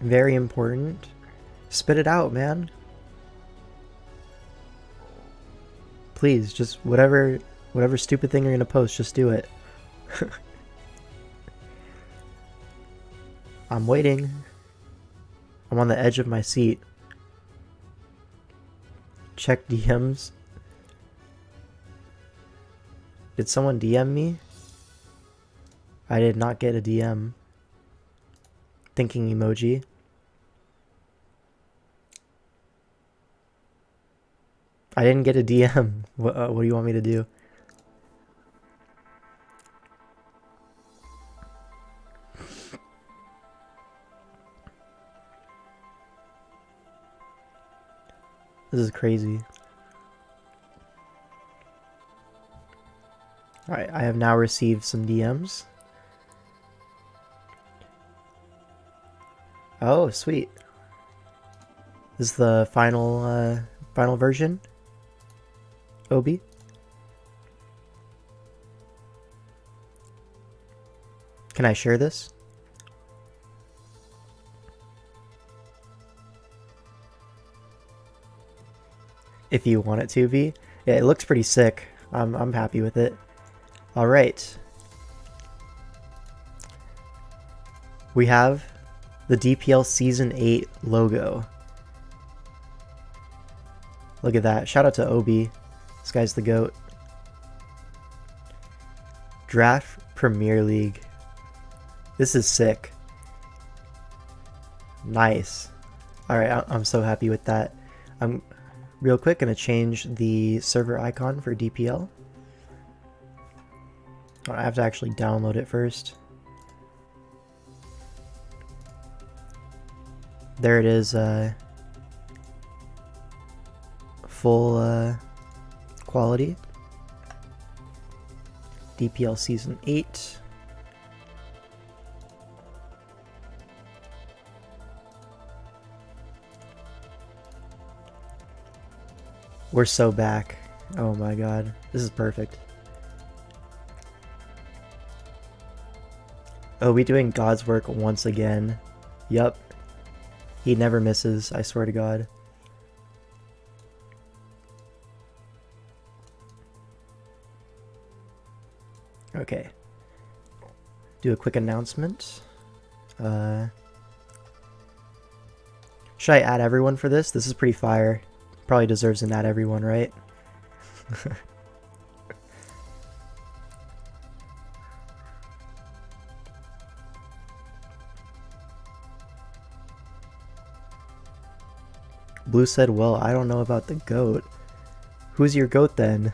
Very important. Spit it out, man. Please, just whatever stupid thing you're gonna post, just do it. I'm waiting. I'm on the edge of my seat. Check DMs. Did someone DM me? I did not get a DM. Thinking emoji. I didn't get a DM. What do you want me to do? This is crazy. Alright, I have now received some DMs. Oh, sweet. This is the final version? Obi? Can I share this? if you want it to be. Yeah, it looks pretty sick. I'm happy with it. All right. We have the DPL Season 8 logo. Look at that. Shout out to Obi. This guy's the GOAT. Draft Premier League. This is sick. Nice. Alright, I'm so happy with that. I'm real quick gonna change the server icon for DPL. I have to actually download it first. There it is, full quality. DPL Season 8. We're so back. Oh my god. This is perfect. Oh, we doing God's work once again. Yup. He never misses, I swear to God. Okay. Do a quick announcement. Should I add everyone for this? This is pretty fire. Probably deserves an add everyone, right? Blue said, well, I don't know about the GOAT. Who's your GOAT then?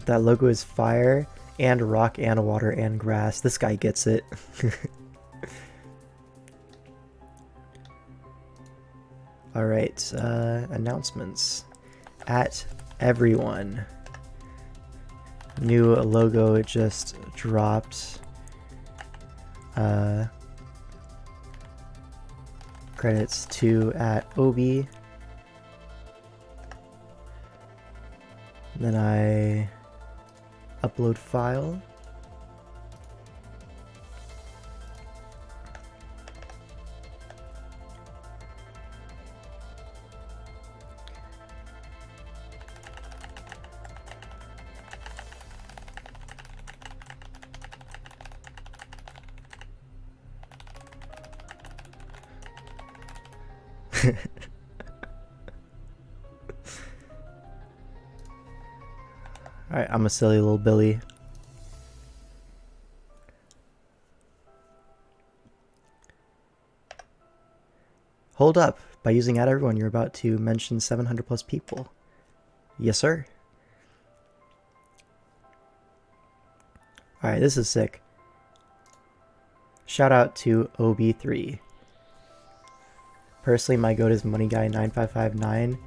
That logo is fire and rock and water and grass. This guy gets it. Alright, announcements. At everyone. New logo just dropped. Credits to at Obi. Then I upload file. Alright, I'm a silly little Billy. Hold up. By using at everyone, you're about to mention 700 plus people. Yes, sir. Alright, this is sick. Shout out to OB3. Personally, my GOAT is Money Guy 9559.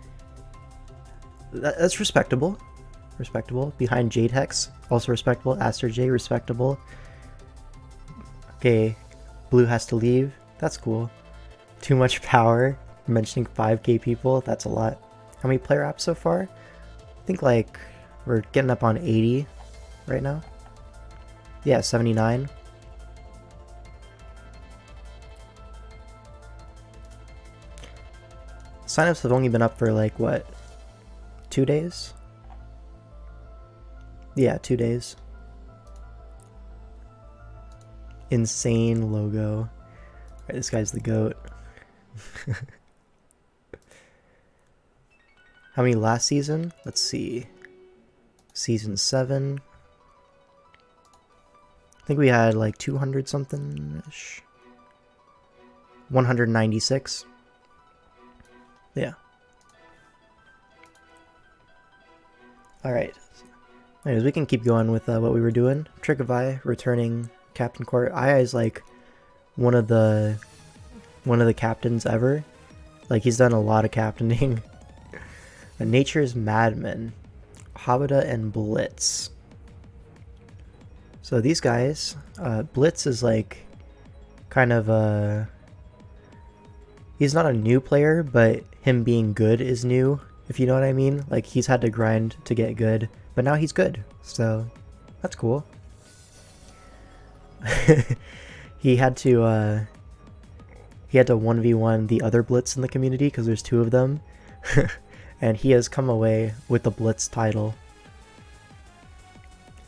That's respectable. Respectable. Behind Jade Hex, also respectable. Aster J, respectable. Okay, Blue has to leave. That's cool. Too much power. Mentioning 5k people. That's a lot. How many player apps so far? I think like we're getting up on 80 right now. Yeah, 79. Signups have only been up for like what? 2 days? Yeah, 2 days. Insane logo. Right, this guy's the GOAT. How many last season? Let's see. Season 7. I think we had like 200 something-ish. 196. Yeah. Alright. Anyways, we can keep going with what we were doing. Trick of Eye, returning Captain Court. Eye is like one of the captains ever. Like he's done a lot of captaining. Nature's Madman, Habita and Blitz. So these guys, Blitz is like kind of a... He's not a new player, but him being good is new, if you know what I mean. Like he's had to grind to get good, but now he's good, so that's cool. He had to he had to 1v1 the other Blitz in the community because there's two of them. And he has come away with the Blitz title.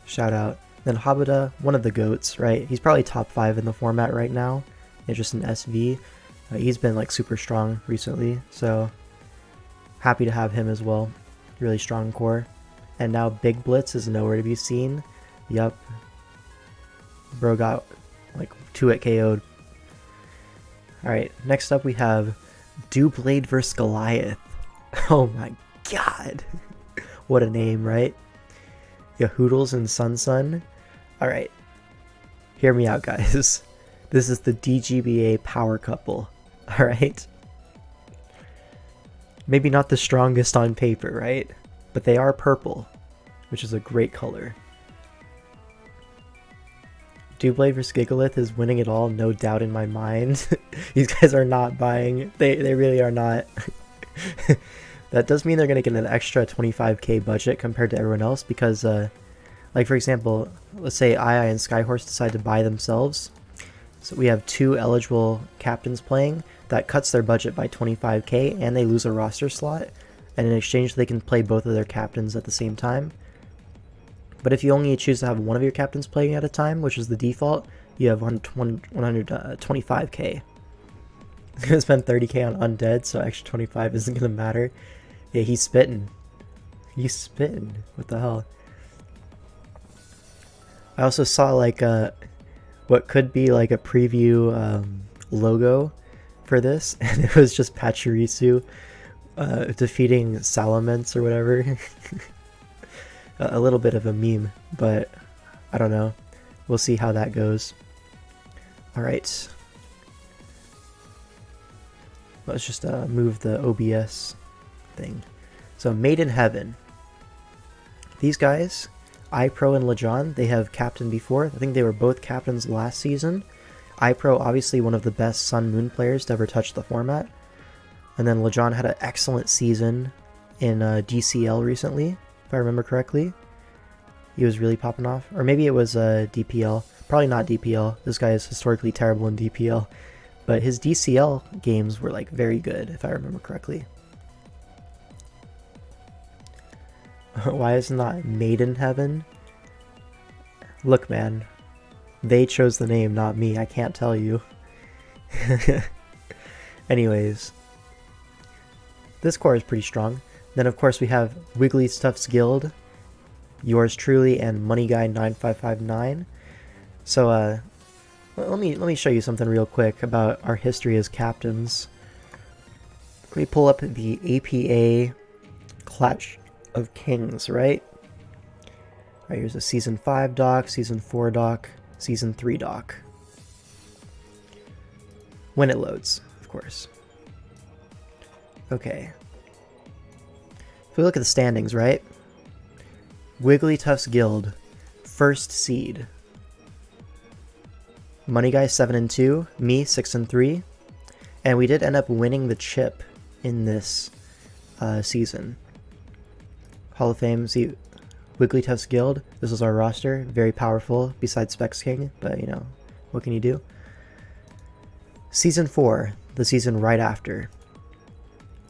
Shout out. Then Habada, one of the GOATs, right? He's probably top 5 in the format right now. It's just an SV. He's been like super strong recently, so happy to have him as well. Really strong core. And now Big Blitz is nowhere to be seen. Yup. Bro got like 2-hit KO'd. Alright, next up we have Dewblade vs Goliath. Oh my god. What a name, right? Yahoodles and Sun. Alright. Hear me out, guys. This is the DGBA power couple. Alright? Maybe not the strongest on paper, right? But they are purple, which is a great color. Dewblade vs Gigalith is winning it all, no doubt in my mind. These guys are not buying. They really are not. That does mean they're going to get an extra 25k budget compared to everyone else because, like for example, let's say II and Skyhorse decide to buy themselves. So we have 2 eligible captains playing. That cuts their budget by 25k and they lose a roster slot. And in exchange they can play both of their captains at the same time. But if you only choose to have one of your captains playing at a time, which is the default, you have 125k. I'm going to spend 30k on Undead, so extra 25 isn't going to matter. Yeah, he's spitting. He's spitting. What the hell? I also saw like what could be like a preview logo for this, and it was just Pachirisu defeating Salamence or whatever. A little bit of a meme, but I don't know. We'll see how that goes. Alright. Let's just move the OBS thing. So, Made in Heaven. These guys, iPro and Lejon, they have captained before. I think they were both captains last season. iPro, obviously one of the best Sun Moon players to ever touch the format. And then Lejon had an excellent season in DCL recently, if I remember correctly. He was really popping off. Or maybe it was DPL. Probably not DPL. This guy is historically terrible in DPL. But his DCL games were like very good, if I remember correctly. Why is it not Made in Heaven? Look, man. They chose the name, not me. I can't tell you. Anyways. This core is pretty strong. Then of course we have Wiggly Stuff's Guild, yours truly, and Money Guy 9559. So let me show you something real quick about our history as captains. Let me pull up the APA Clash of Kings, right? Alright, here's a Season 5 doc, Season 4 doc, Season 3 doc. When it loads, of course. Okay. If we look at the standings, right? Wigglytuff's Guild, first seed. Money Guy 7-2, me 6-3, and we did end up winning the chip in this season. Hall of Fame, see, Wigglytuff's Guild. This was our roster, very powerful. Besides Specs King, but you know, what can you do? Season 4, the season right after.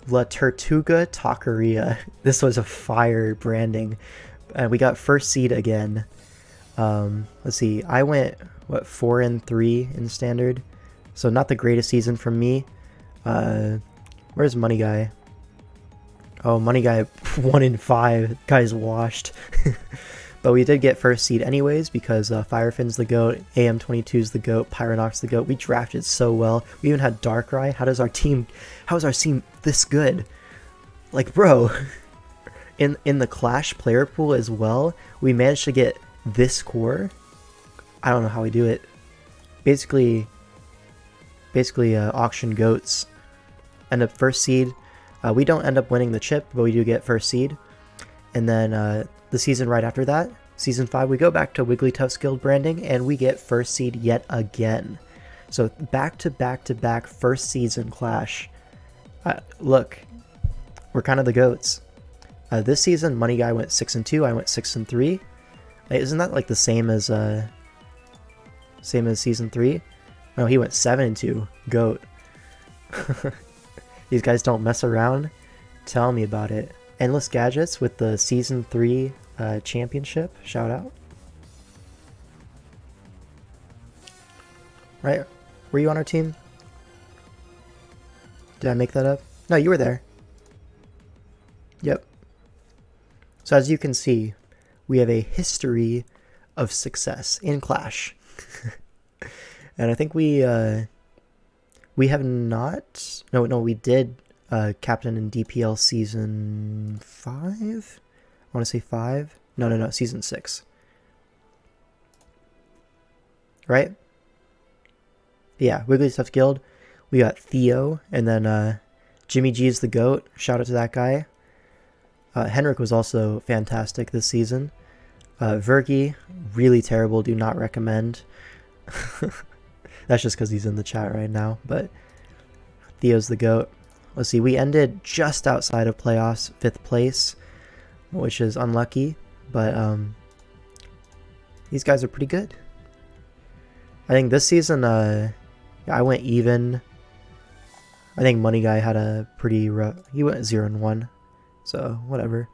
La Tortuga Taqueria. This was a fire branding. And we got first seed again. Let's see, I went, what, 4-3 in standard? So not the greatest season from me. Where's Money Guy? Oh, Money Guy 1-5. Guy's washed. But we did get first seed anyways because Firefin's the GOAT, AM22's the GOAT, Pyronox the GOAT. We drafted so well. We even had Darkrai. How is our team this good? Like, bro, in the Clash player pool as well, we managed to get this core. I don't know how we do it. Basically auction goats. End up first seed. We don't end up winning the chip, but we do get first seed. And then the season right after that, Season 5, we go back to Wigglytuff's Guild branding, and we get first seed yet again. So back to back first season Clash. Look, we're kind of the GOATs. This season, Money Guy went 6-2, I went 6-3. Isn't that like the same as Season 3? No, he went 7-2, GOAT. These guys don't mess around. Tell me about it. Endless Gadgets with the Season 3 championship. Shout out. Right? Were you on our team? Did I make that up? No, you were there. Yep. So as you can see, we have a history of success in Clash. And I think we have not... No, we did captain in DPL Season 5? I want to say 5? No, Season 6. Right? Yeah, Wiggly Stuff Guild. We got Theo, and then Jimmy G's the GOAT. Shout out to that guy. Henrik was also fantastic this season. Verky, really terrible. Do not recommend. That's just because he's in the chat right now. But Theo's the GOAT. Let's see. We ended just outside of playoffs, 5th place, which is unlucky. But these guys are pretty good. I think this season, I went even. I think Money Guy had a pretty rough... He went 0-1. So, whatever.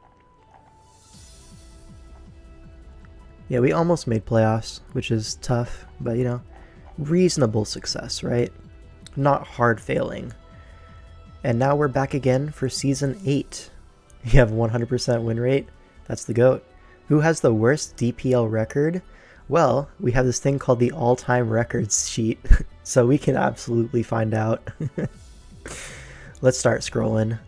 Yeah, we almost made playoffs, which is tough. But, you know, reasonable success, right? Not hard failing. And now we're back again for Season 8. You have 100% win rate. That's the GOAT. Who has the worst DPL record? Well, we have this thing called the all-time records sheet. So we can absolutely find out. Let's start scrolling.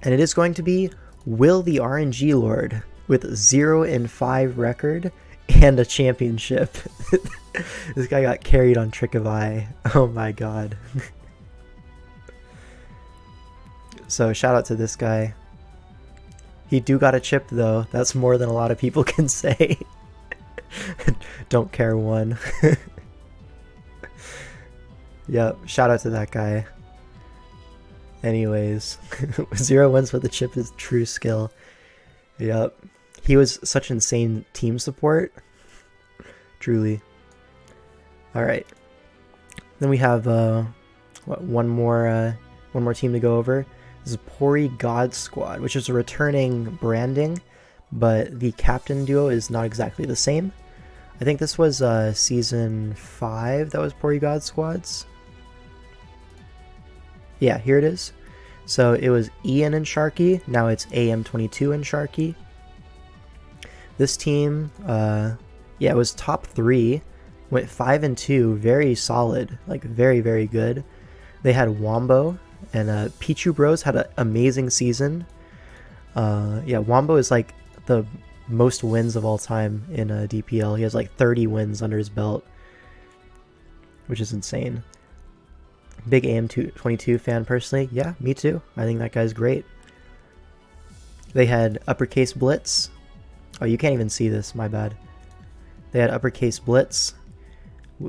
And it is going to be Will the RNG Lord with 0-5 record and a championship. This guy got carried on Trick of Eye. Oh my god. So shout out to this guy. He do got a chip though. That's more than a lot of people can say. Don't care one. Yep, shout out to that guy. Anyways, 0 wins with the chip is true skill. Yep. He was such insane team support. Truly. Alright. Then we have one more team to go over. This is Pori God Squad, which is a returning branding, but the captain duo is not exactly the same. I think this was Season 5 that was Pori God Squads. Yeah, here it is. So it was Ian and Sharky. Now it's AM22 and Sharky. This team, yeah, it was top 3. Went 5-2. Very solid. Like, very, very good. They had Wombo. And Pichu Bros had an amazing season. Yeah, Wombo is like the most wins of all time in DPL. He has like 30 wins under his belt, which is insane. Big AM22 fan personally. Yeah, me too. I think that guy's great. They had Uppercase Blitz. Oh, you can't even see this, my bad. They had Uppercase Blitz,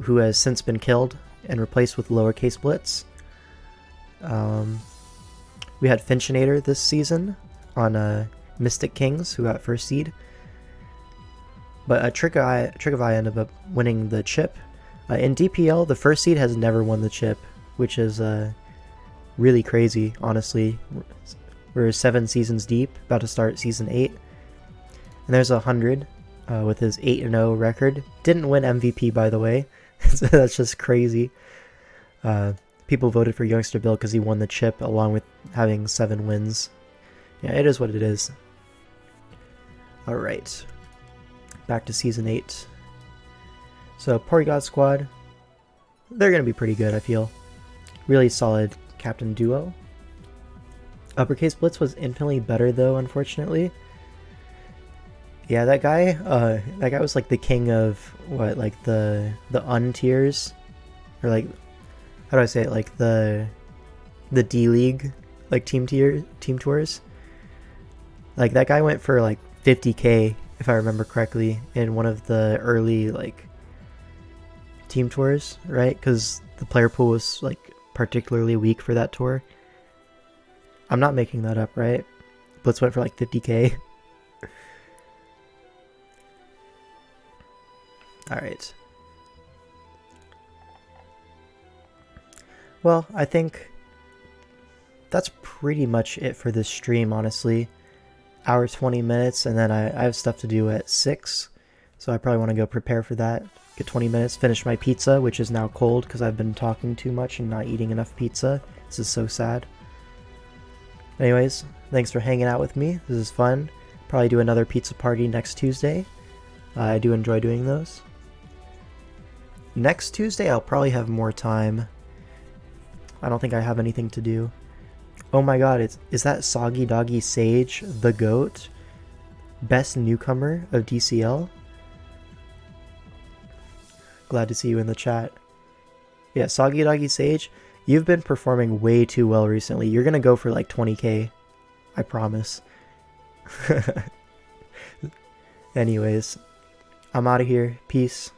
who has since been killed and replaced with Lowercase Blitz. We had Finchinator this season on Mystic Kings, who got first seed. But Trick of Eye ended up winning the chip. In DPL, the first seed has never won the chip, which is really crazy, honestly. We're 7 seasons deep, about to start Season 8. And there's 100 with his 8-0 record. Didn't win MVP, by the way. So that's just crazy. People voted for Youngster Bill because he won the chip along with having 7 wins. Yeah, it is what it is. Alright. Back to Season 8. So, Pori God Squad. They're going to be pretty good, I feel. Really solid captain duo. Uppercase Blitz was infinitely better though, unfortunately. Yeah, that guy was like the king of what, like the untiers, or like, how do I say it, like the D League, like team tours. Like that guy went for like 50k if I remember correctly in one of the early like team tours, right? Because the player pool was like particularly weak for that tour. I'm not making that up, right? Blitz went for like 50k. Alright. Well, I think that's pretty much it for this stream, honestly. Hour 20 minutes, and then I have stuff to do at 6, so I probably want to go prepare for that. Get 20 minutes, finish my pizza, which is now cold because I've been talking too much and not eating enough pizza. This is so sad. Anyways, thanks for hanging out with me. This is fun. Probably do another pizza party next Tuesday. I do enjoy doing those. Next Tuesday, I'll probably have more time. I don't think I have anything to do. Oh my god, is that Soggy Doggy Sage the GOAT? Best newcomer of DCL? Glad to see you in the chat. Yeah, Soggy Doggy Sage, you've been performing way too well recently. You're gonna go for like 20k. I promise. Anyways, I'm out of here. Peace.